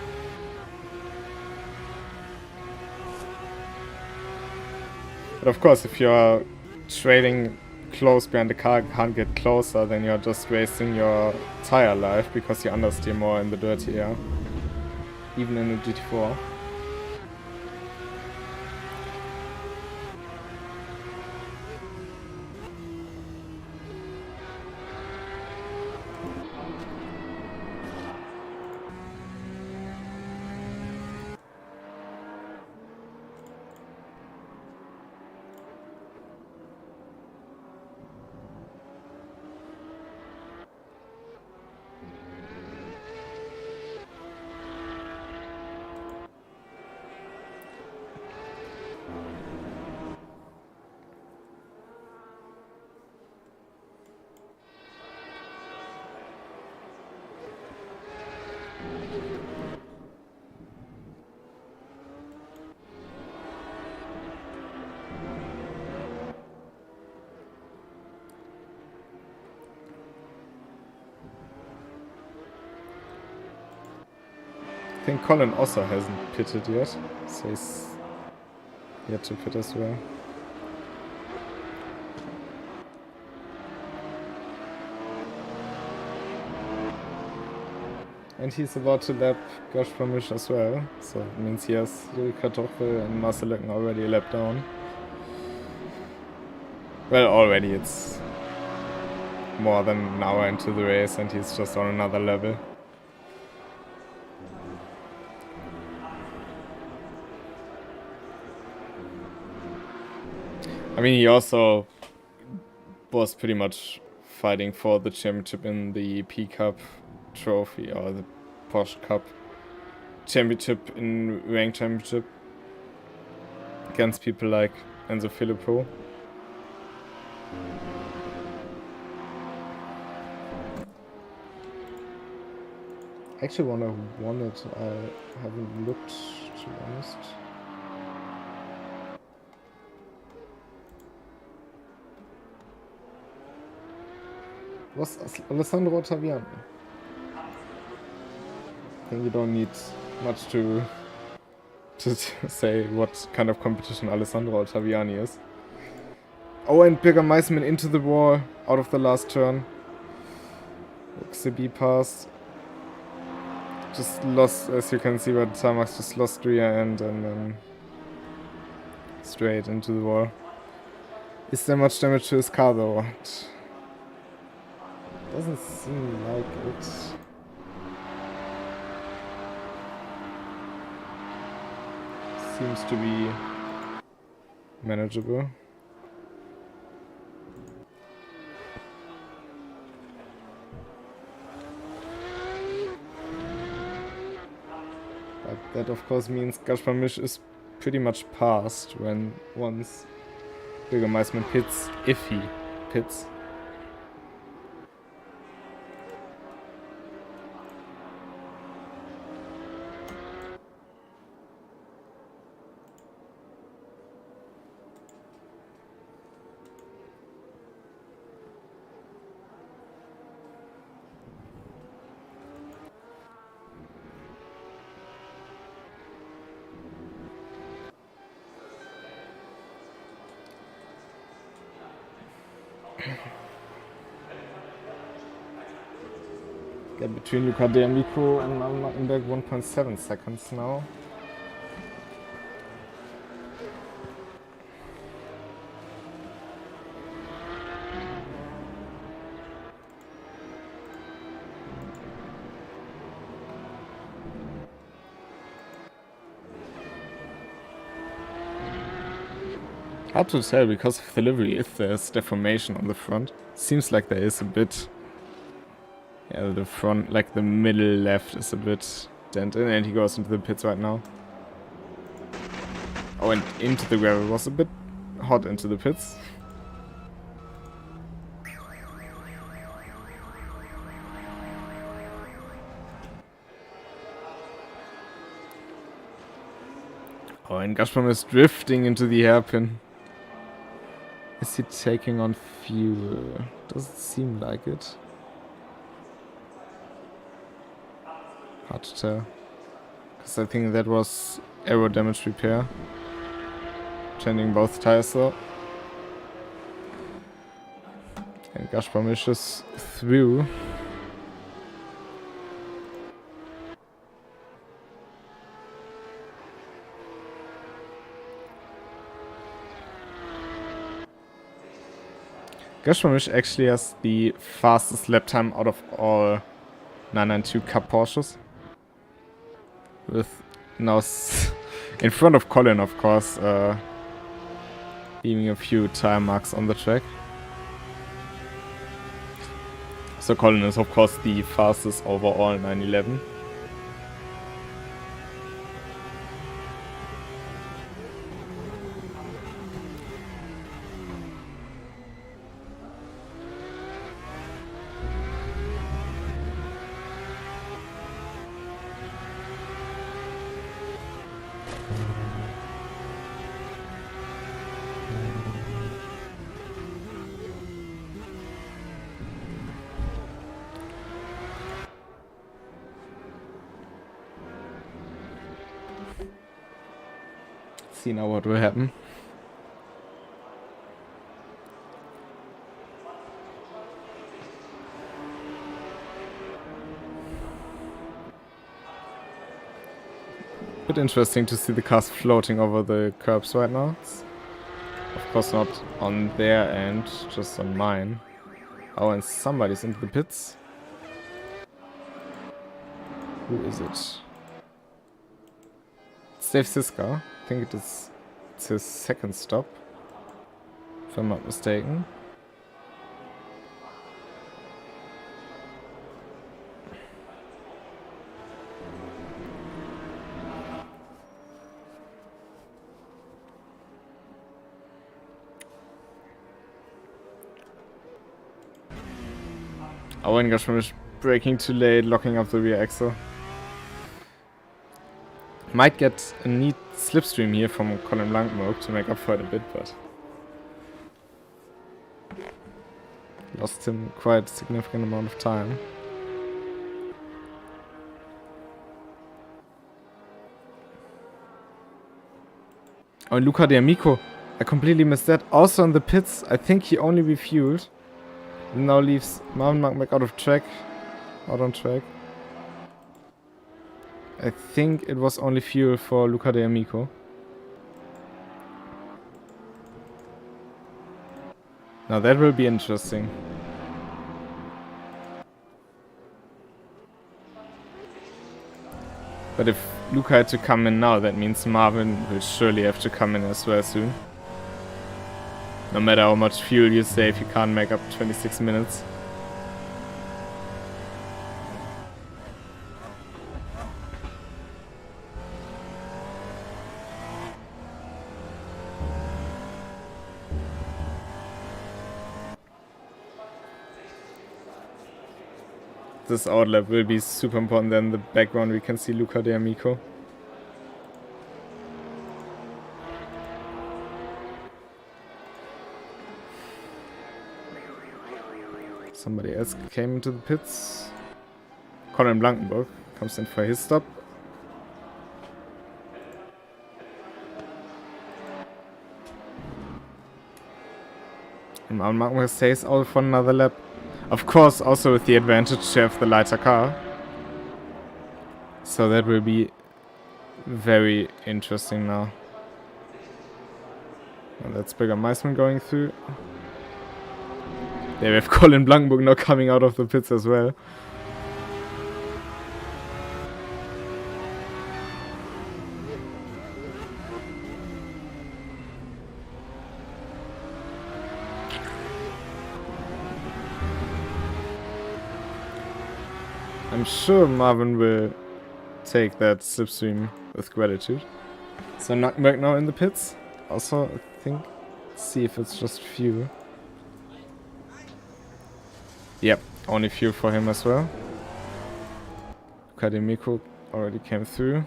A: But of course, if you're trailing close behind the car, can't get closer, then you're just wasting your tire life because you understeer more in the dirty air. Even in the GT4. I think Colin also hasn't pitted yet, so he's yet to pit as well. And he's about to lap Gosh Promish as well, so it means he has Kartoffel and Marcelican already a lap down. Well, already it's more than an hour into the race and he's just on another level. I mean, he also was pretty much fighting for the championship in the P Cup Trophy or the Porsche Cup Championship in Rank Championship against people like Enzo Filippo. Actually, when I won it, I haven't looked, to be honest. Was Alessandro Ottaviani? I think you don't need much to say what kind of competition Alessandro Ottaviani is. Oh, and Birger Meisman into the wall out of the last turn. XCB passed. Just lost, as you can see, but Tarmax just lost rear end and then straight into the wall. Is there much damage to his car though? It doesn't seem like it. Seems to be manageable. But that of course means Gaspar Misch is pretty much passed when once Birger Meisman pits, if he pits. Get between Luca De Amico and Martinberg 1.7 seconds now. Hard to tell because of the livery if there's deformation on the front. Seems like there is a bit. Yeah, the front, like the middle left is a bit dented, and he goes into the pits right now. Oh, and into the gravel was a bit hot into the pits. Oh, and Gazprom is drifting into the hairpin. Is he taking on fuel? Doesn't seem like it. Hard to tell. Because I think that was aero damage repair. Changing both tires though. And Gazprom is just through. Gazprom actually has the fastest lap time out of all 992 Cup Porsches. With now in front of Colin, of course, leaving a few time marks on the track. So Colin is of course the fastest overall 911. See now what will happen. Bit interesting to see the cars floating over the curbs right now. It's of course not on their end, just on mine. Oh, and somebody's into the pits. Who is it? It's Dave Siska. I think it's his second stop. if I'm not mistaken. Oh, and gosh, I'm braking too late, locking up the rear axle. Might get a neat slipstream here from Colin Blancmore to make up for it a bit, but lost him quite a significant amount of time. Oh, and Luca D'Amico, I completely missed that. Also in the pits, I think he only refueled. And now leaves Marvin Markenberg out on track. I think it was only fuel for Luca D'Amico. Now that will be interesting. But if Luca had to come in now, that means Marvin will surely have to come in as well soon. No matter how much fuel you save, you can't make up 26 minutes. This outlap will be super important. Then in the background we can see Luca D'Amico. Somebody else came into the pits. Colin Blankenburg comes in for his stop. And Blankenburg stays out for another lap. Of course, also with the advantage to have the lighter car. So that will be very interesting now. And that's Bigger Meisman going through. There we have Colin Blankenburg now coming out of the pits as well. I'm sure Marvin will take that slipstream with gratitude. So Nackberg now in the pits. Also, I think, see if it's just fuel. Yep, only fuel for him as well. Kademiko already came through.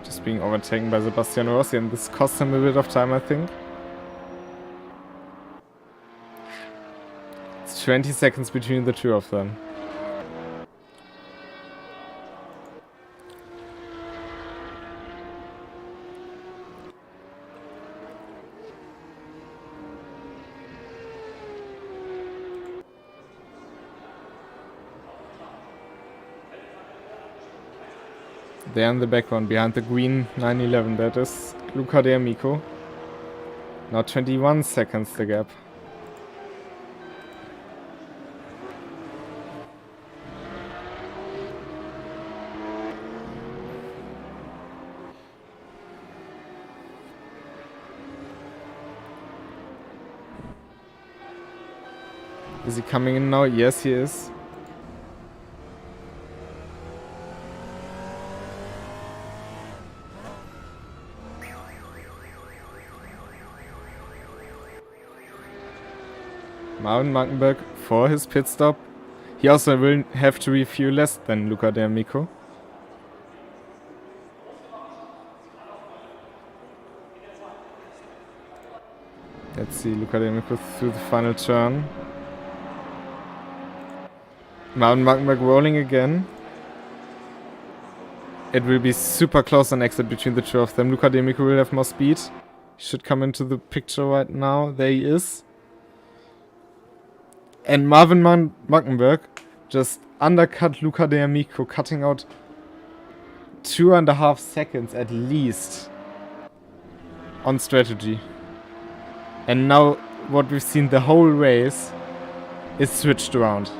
A: Just being overtaken by Sebastiano Rossi, and this cost him a bit of time, I think. It's 20 seconds between the two of them. There in the background, behind the green 911, that is Luca D'Amico. Now 21 seconds the gap. Is he coming in now? Yes, he is. Marvin Markenberg for his pit stop. He also will have to refuel less than Luca D'Amico. Let's see Luca D'Amico through the final turn. Marvin Markenberg rolling again. It will be super close on exit between the two of them. Luca D'Amico will have more speed. He should come into the picture right now. There he is. And Marvin Markenberg just undercut Luca D'Amico, cutting out 2.5 seconds at least on strategy. And now what we've seen the whole race is switched around.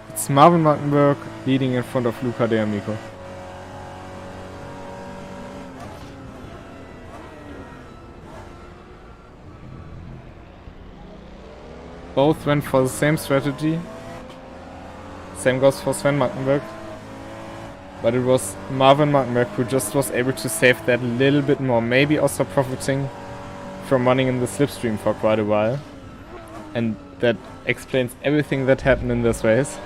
A: It's it's Marvin Markenberg leading in front of Luca D'Amico. Both went for the same strategy. Same goes for Sven Markenberg. But it was Marvin Markenberg who just was able to save that a little bit more. Maybe also profiting from running in the slipstream for quite a while. And that explains everything that happened in this race.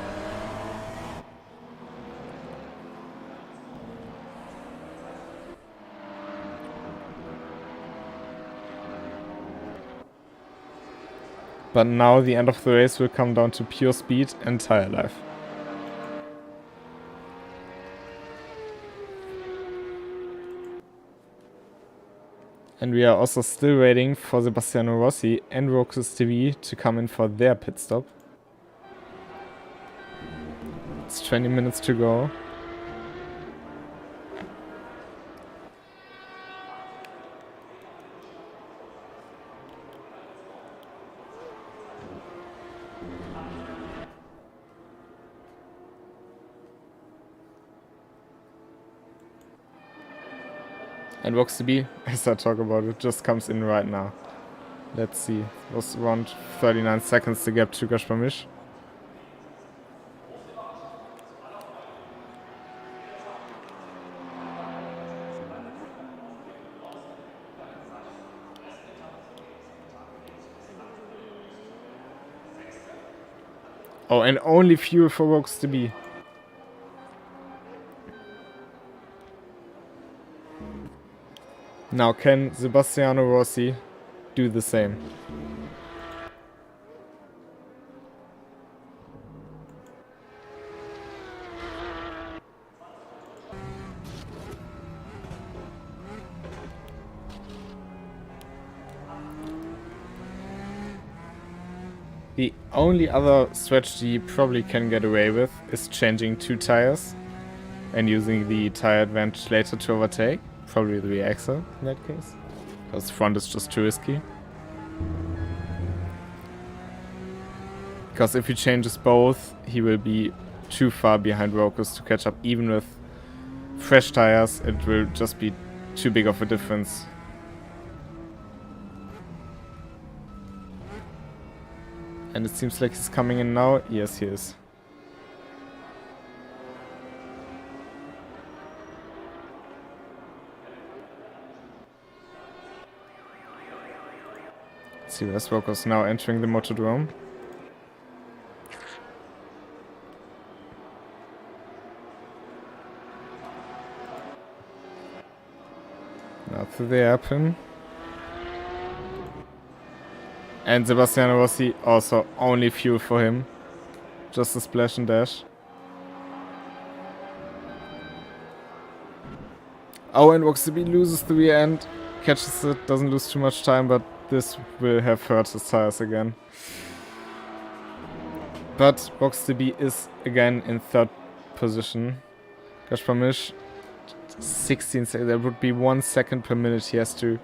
A: But now the end of the race will come down to pure speed and tire life. And we are also still waiting for Sebastiano Rossi and Rokus TV to come in for their pit stop. It's 20 minutes to go. And Roxy, as I talk about it, just comes in right now. Let's see. It was around 39 seconds the gap to Gaspar. Oh, and only fuel for Roxy. Now can Sebastiano Rossi do the same? The only other strategy you probably can get away with is changing 2 tires and using the tire advantage later to overtake. Probably the rear axle in that case, because front is just too risky. Because if he changes both, he will be too far behind Rokus to catch up. Even with fresh tires, it will just be too big of a difference. And it seems like he's coming in now. Yes, he is. See, where's Rokus now entering the Motodrome. Now through the airpin. And Sebastiano Rossi also only fuel for him. Just a splash and dash. Oh, and Roxy loses the rear end. Catches it, doesn't lose too much time, but this will have hurt his tires again. But Roxy is again in 3rd position. Gaspar 16 seconds. That would be 1 second per minute he has to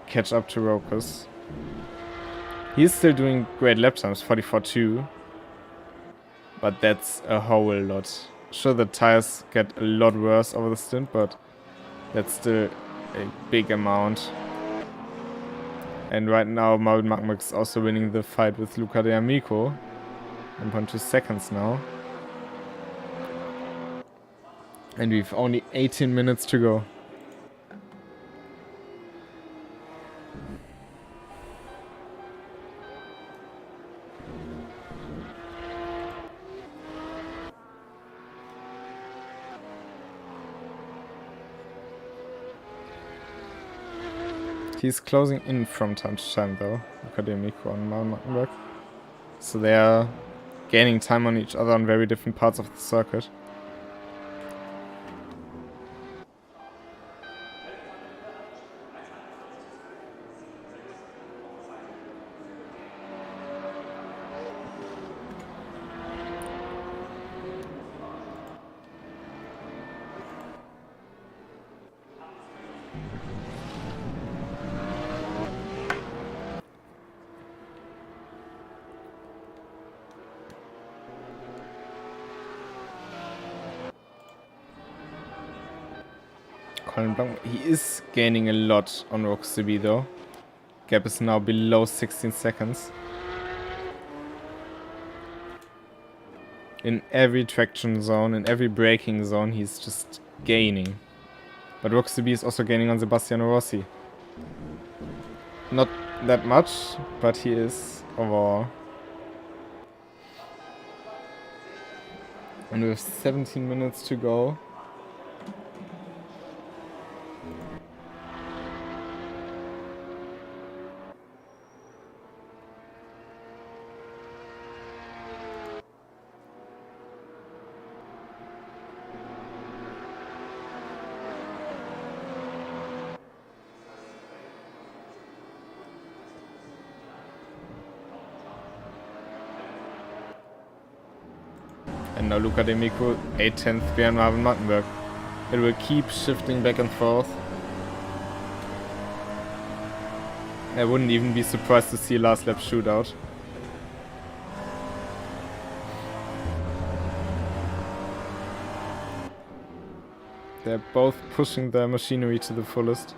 A: catch up to Rokus. He's still doing great lap times, 44.2. But that's a whole lot. Sure, the tires get a lot worse over the stint, but that's still a big amount. And right now, Marvin Markenberg is also winning the fight with Luca D'Amico. 1.2 seconds now. And we've only 18 minutes to go. He's closing in from time to time though, Luca D'Amico and Marvin Markenberg. So they are gaining time on each other on very different parts of the circuit. Colin Blanc, he is gaining a lot on Roxy though. Gap is now below 16 seconds. In every traction zone, in every braking zone, he's just gaining. But Roxy is also gaining on Sebastiano Rossi. Not that much, but he is overall. And we have 17 minutes to go. And now Luca D'Amico, 8/10 behind Marvin Mattenberg. It will keep shifting back and forth. I wouldn't even be surprised to see a last lap shootout. They're both pushing their machinery to the fullest.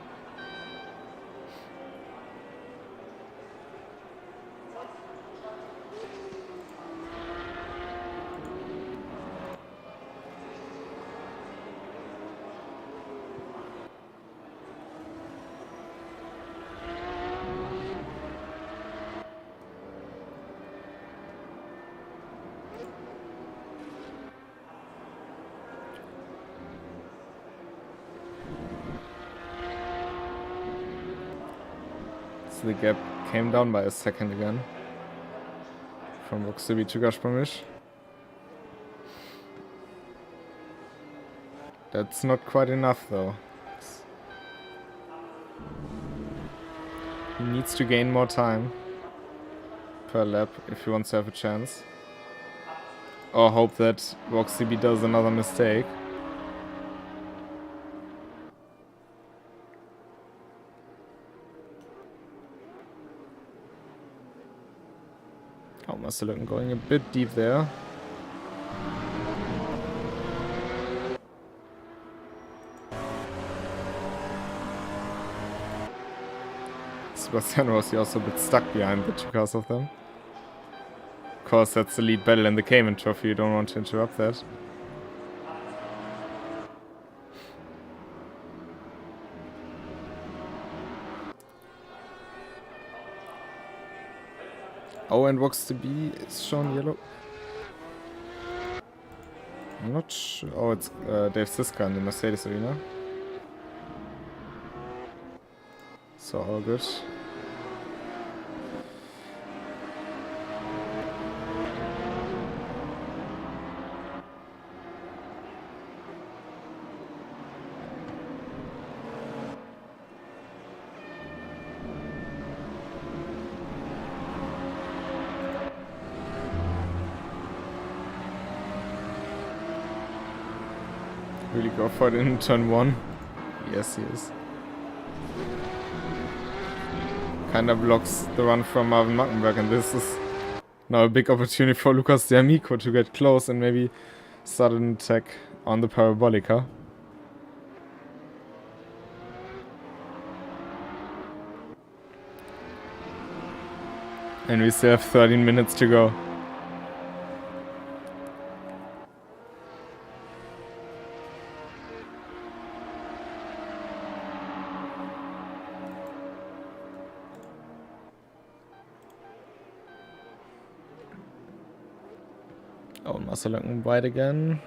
A: So the gap came down by a second again. From Roxy to Gashpamish. That's not quite enough though. He needs to gain more time per lap if he wants to have a chance. Or hope that Roxy does another mistake. Oh, Marcelo going a bit deep there. Sebastian Rossi also a bit stuck behind the two cars of them. Of course, that's the lead battle in the Cayman Trophy. You don't want to interrupt that. Oh, and Vox to be is shown yellow. I'm not sure. Oh, it's Dave Siska in the Mercedes arena. So all good. Really go for it in turn 1. Yes, he is. Kinda blocks the run from Marvin Mattenberg, and this is now a big opportunity for Lucas D'Amico to get close and maybe start an attack on the Parabolica. And we still have 13 minutes to go. Oh, Marcel looking wide again.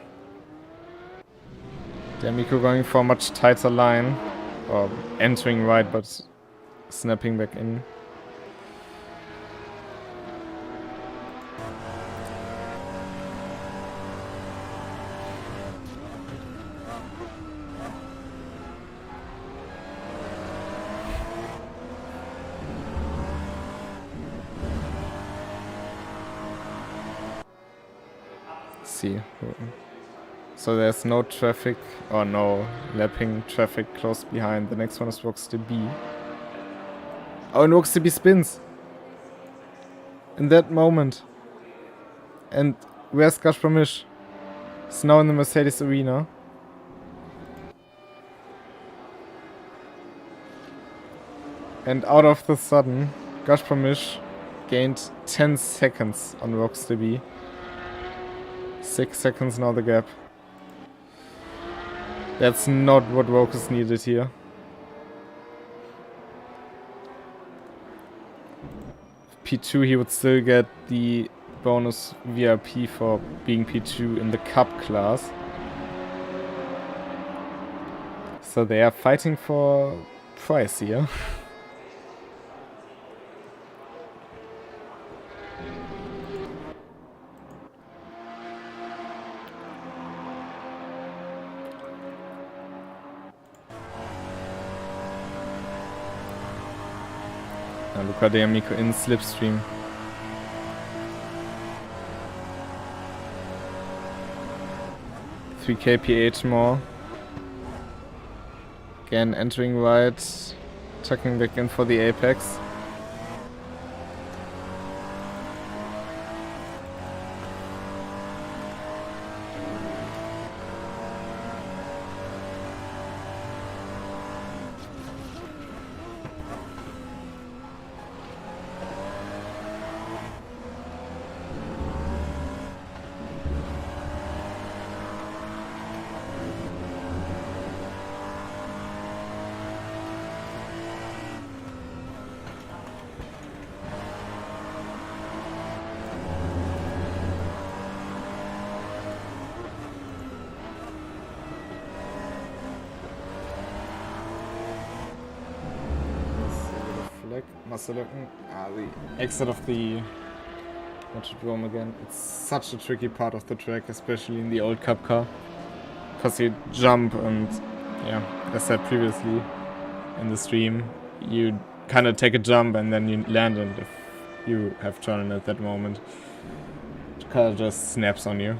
A: D'Amico going for a much tighter line. Or entering right, but snapping back in. See. So there's no traffic, or no lapping traffic close behind. The next one is Roxy B. Oh, and Roxy B spins. In that moment. And where's Gashpamish? It's now in the Mercedes arena. And out of the sudden, Gazpromish gained 10 seconds on Rocksteady. 6 seconds now the gap. That's not what Rokus needed here. P2 he would still get the bonus VIP for being P2 in the Cup class. So they are fighting for prize here. Now Luca D'Amico in slipstream. Three kph more. Again entering right, tucking back in for the apex. The exit of the Metrodrome again. It's such a tricky part of the track, especially in the old Cup car. Because you jump and, yeah, as said previously in the stream, you kind of take a jump and then you land, and if you have turn at that moment, the car just snaps on you.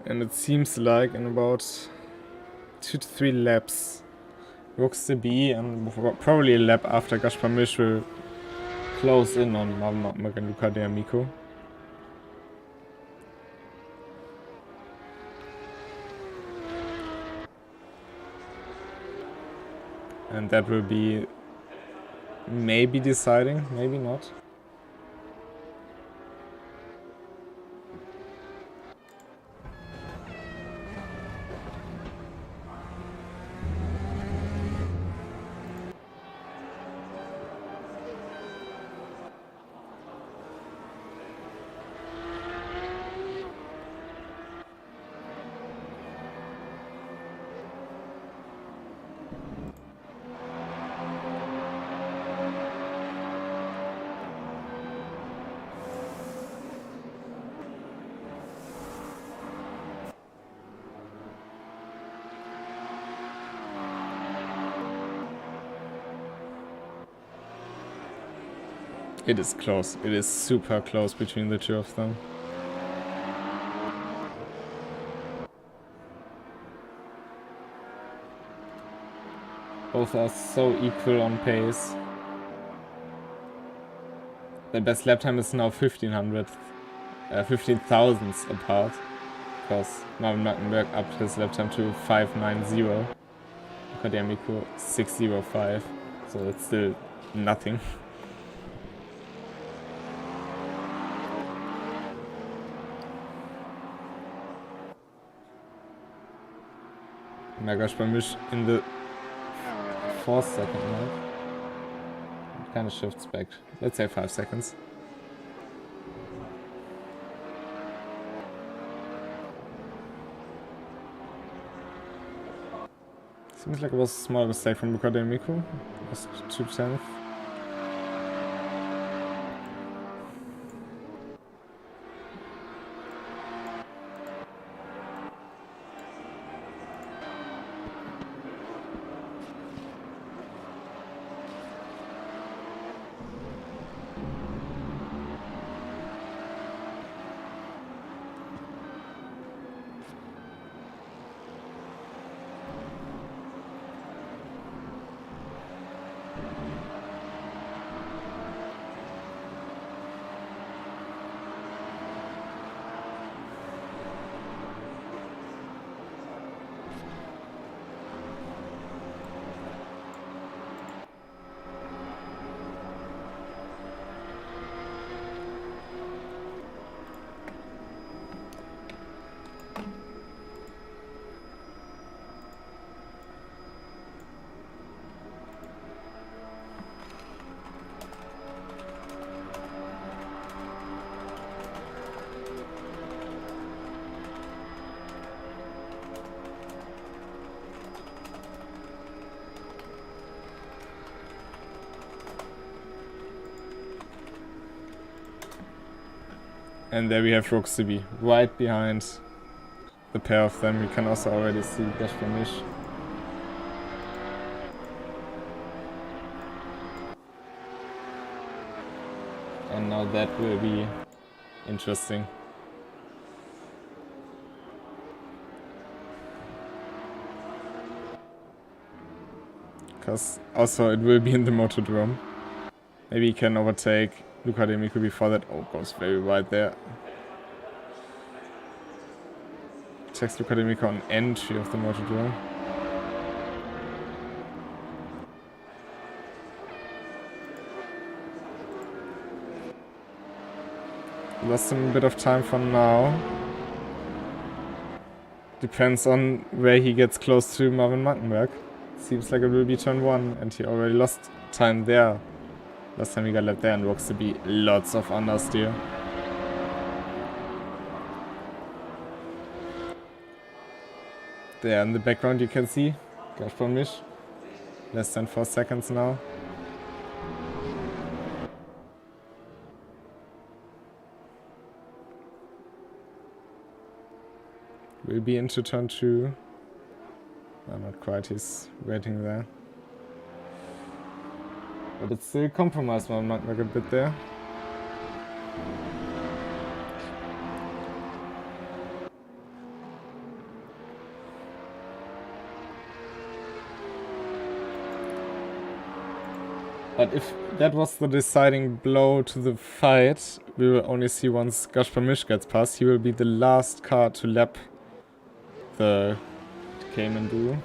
A: And it seems like in about 2 to 3 laps, Rookster B and probably a lap after Gazpromish will close in on Marmak and Luca D'Amico. And that will be maybe deciding, maybe not. It is close. It is super close between the two of them. Both are so equal on pace. The best lap time is now 15,000ths apart. Because Marvin Markenberg upped his lap time to 590. Akademico 605. So it's still nothing. Gazpromish in the 4th second now. It kind of shifts back. Let's say 5 seconds. Seems like it was a small mistake from Luca D'Amico. Lost 2/10. And there we have Roxy right behind the pair of them. We can also already see Gashpamish. And now that will be interesting. Because also it will be in the Motodrome. Maybe he can overtake Luca D'Amico before that. Oh, goes very wide there. Checks Luca D'Amico on entry of the Motodrome. Lost him a bit of time for now. Depends on where he gets close to Marvin Markenberg. Seems like it will be turn 1 and he already lost time there. Last time he got left there and Roxy B, lots of understeer. There in the background you can see Gashpamish. Less than 4 seconds now. Will be into turn 2. No, not quite, he's waiting there. But it's still compromised my Markenberg a bit there. But if that was the deciding blow to the fight, we will only see once Gashpamish gets past. He will be the last car to lap the Cayman duo.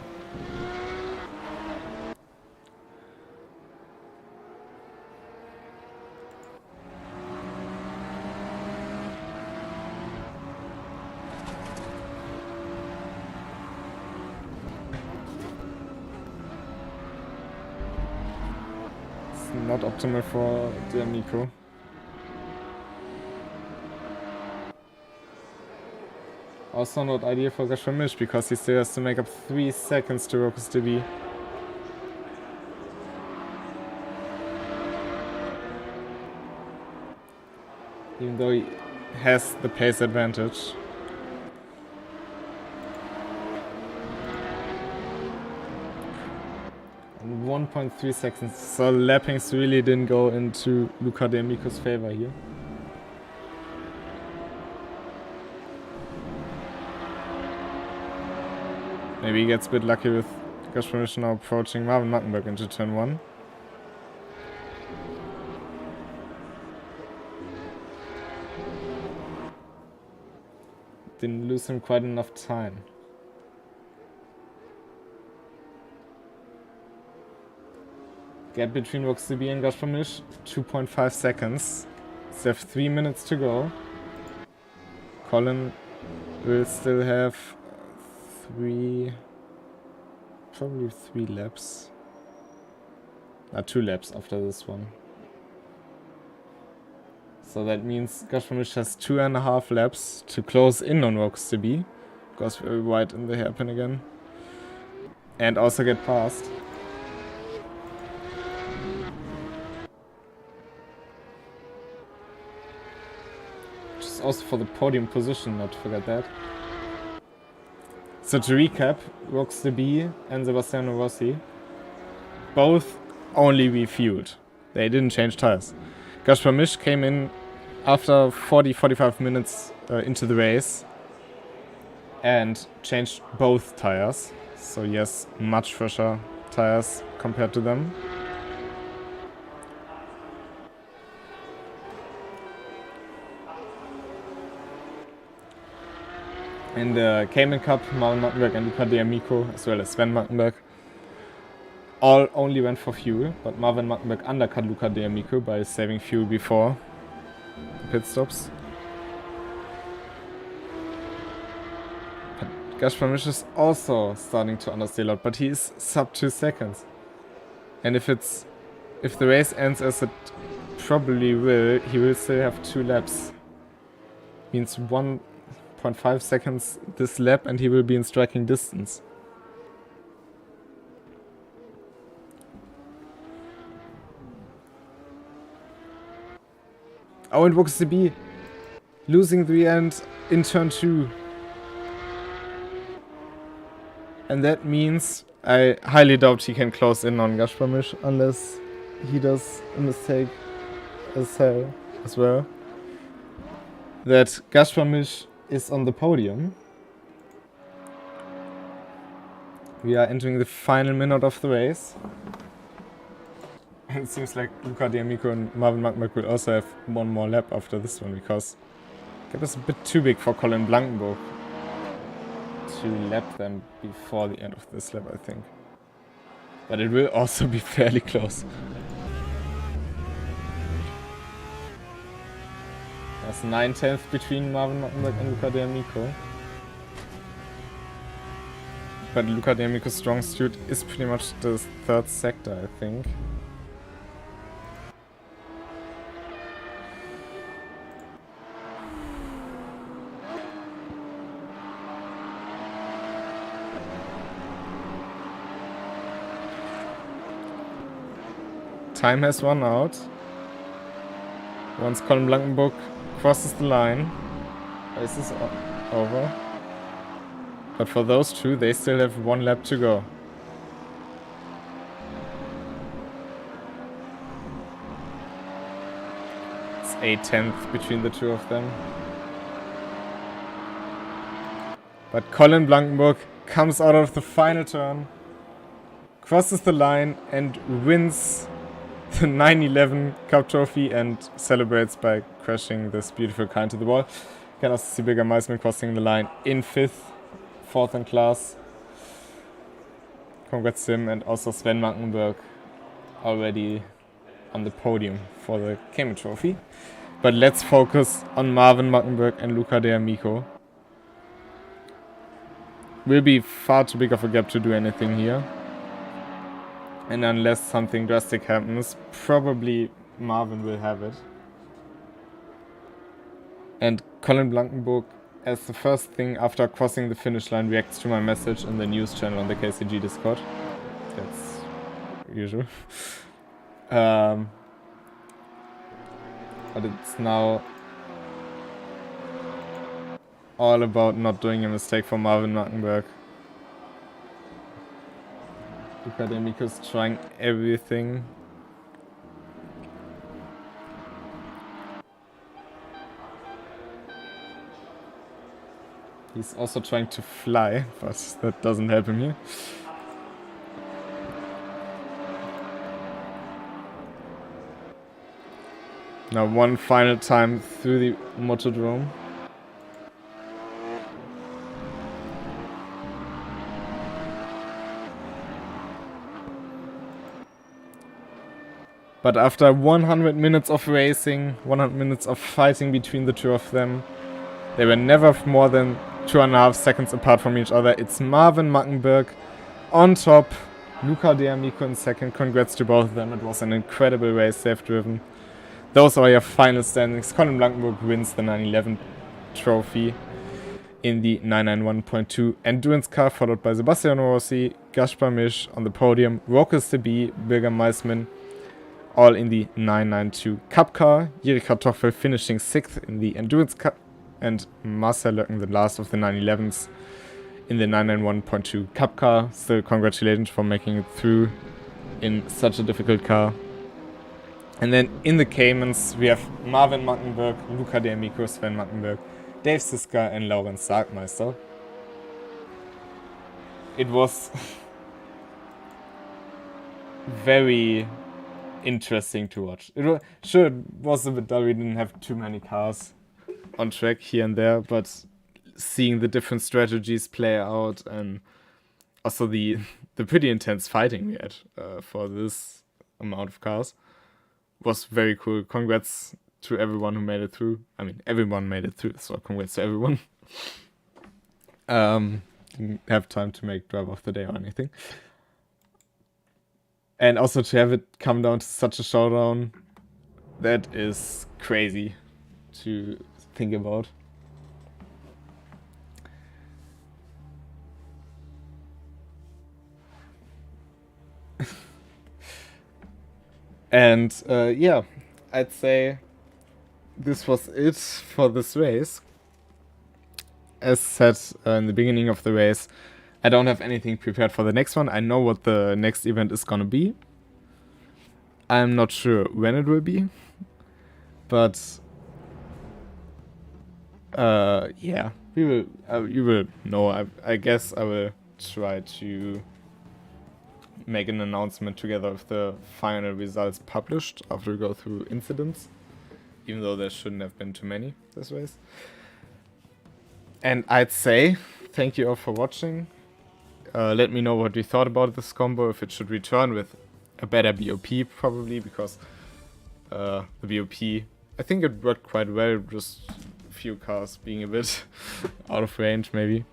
A: Not optimal for D'Amico. Also not ideal for Gashpamish because he still has to make up 3 seconds to Rokus DB. Even though he has the pace advantage. 1.3 seconds, so lappings really didn't go into Luca D'Amico's favor here. Maybe he gets a bit lucky with Gashpamish now approaching Marvin Markenberg into turn 1. Didn't lose him quite enough time. Gap between Roxy B and Gashpamish, 2.5 seconds. They have 3 minutes to go. Colin will still have probably 3 laps. 2 laps after this one. So that means Gashpamish has 2.5 laps to close in on Roxy B. Goes very wide in the hairpin again. and also get past. Just also for the podium position, not to forget that. So to recap, Rox the B and Sebastiano Rossi both only refueled. They didn't change tires. Gaspar Misch came in after 40-45 minutes into the race and changed both tires. So yes, much fresher tires compared to them. In the Cayman Cup, Marvin Mattenberg and Luca D'Amico, as well as Sven Mattenberg, all only went for fuel, but Marvin Mattenberg undercut Luca D'Amico by saving fuel before the pit stops. But Gaspar Misch is also starting to understay a lot, but he is sub 2 seconds. And if the race ends as it probably will, he will still have 2 laps. Means 1.5 seconds this lap and he will be in striking distance. Oh, and Rox the B losing the end in turn 2. And that means I highly doubt he can close in on Gaspar Misch unless he does a mistake as hell as well. That Gaspar Misch is on the podium. We are entering the final minute of the race. And it seems like Luca D'Amico and Marvin Mattenberg will also have one more lap after this one, because the gap is a bit too big for Colin Blankenburg to lap them before the end of this lap, I think. But it will also be fairly close. There's 9/10 between Marvin Mattenberg and Luca D'Amico. But Luca D'Amico's strong suit is pretty much the third sector, I think. Time has run out. Once Colin Blankenburg crosses the line, race is over. But for those two, they still have 1 lap to go. It's 8/10 between the two of them. But Colin Blankenburg comes out of the final turn, crosses the line and wins the 9/11 Cup Trophy and celebrates by crashing this beautiful car into the wall. You can also see Birger Meisman crossing the line in 5th, 4th in class. Congrats to him, and also Sven Mattenberg already on the podium for the Cayman Trophy. But let's focus on Marvin Mattenberg and Luca D'Amico. Will be far too big of a gap to do anything here. And unless something drastic happens, probably Marvin will have it. And Colin Blankenburg, as the first thing after crossing the finish line, reacts to my message in the news channel on the KCG Discord. That's usual. But it's now all about not doing a mistake for Marvin Mattenberg. Luca D'Amico's trying everything. He's also trying to fly, but that doesn't help him here. Now one final time through the Motodrome. But after 100 minutes of racing, 100 minutes of fighting between the two of them, they were never more than 2.5 seconds apart from each other. It's Marvin Mattenberg on top, Luca D'Amico in second. Congrats to both of them. It was an incredible race they've driven. Those are your final standings. Colin Blankenburg wins the 9/11 trophy. in the 991.2 Endurance car, followed by Sebastiano Rossi, Gaspar Misch on the podium, Rokas Debi, Birger Meisman, all in the 992 Cup car, Jiri Kartoffel finishing 6th in the Endurance Cup, and Marcel Löcken, the last of the 911s, in the 991.2 Cup car. Still, congratulations for making it through in such a difficult car. And then in the Caymans, we have Marvin Mackenberg, Luca D'Amico, Sven Mackenberg, Dave Siska, and Laurenz Sargmeister. It was very interesting to watch. It was a bit dull. We didn't have too many cars on track here and there, but seeing the different strategies play out, and also the pretty intense fighting we had for this amount of cars was very cool. Congrats to everyone who made it through. I mean, everyone made it through, so congrats to everyone. Didn't have time to make drive of the day or anything. And also to have it come down to such a showdown, that is crazy to think about. And yeah, I'd say this was it for this race. As said in the beginning of the race, I don't have anything prepared for the next one. I know what the next event is gonna be. I'm not sure when it will be, but yeah, you will know. I guess I will try to make an announcement together with the final results published after we go through incidents, even though there shouldn't have been too many this race. And I'd say thank you all for watching. Let me know what you thought about this combo, if it should return with a better BOP probably, because the BOP, I think it worked quite well, just a few cars being a bit out of range maybe.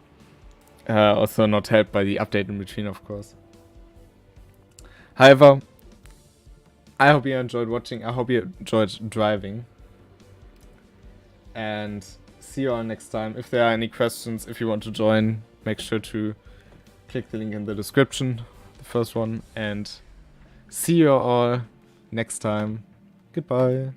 A: Also not helped by the update in between, of course. However, I hope you enjoyed watching, I hope you enjoyed driving, and see you all next time. If there are any questions, if you want to join, make sure to click the link in the description, the first one, and see you all next time. Goodbye.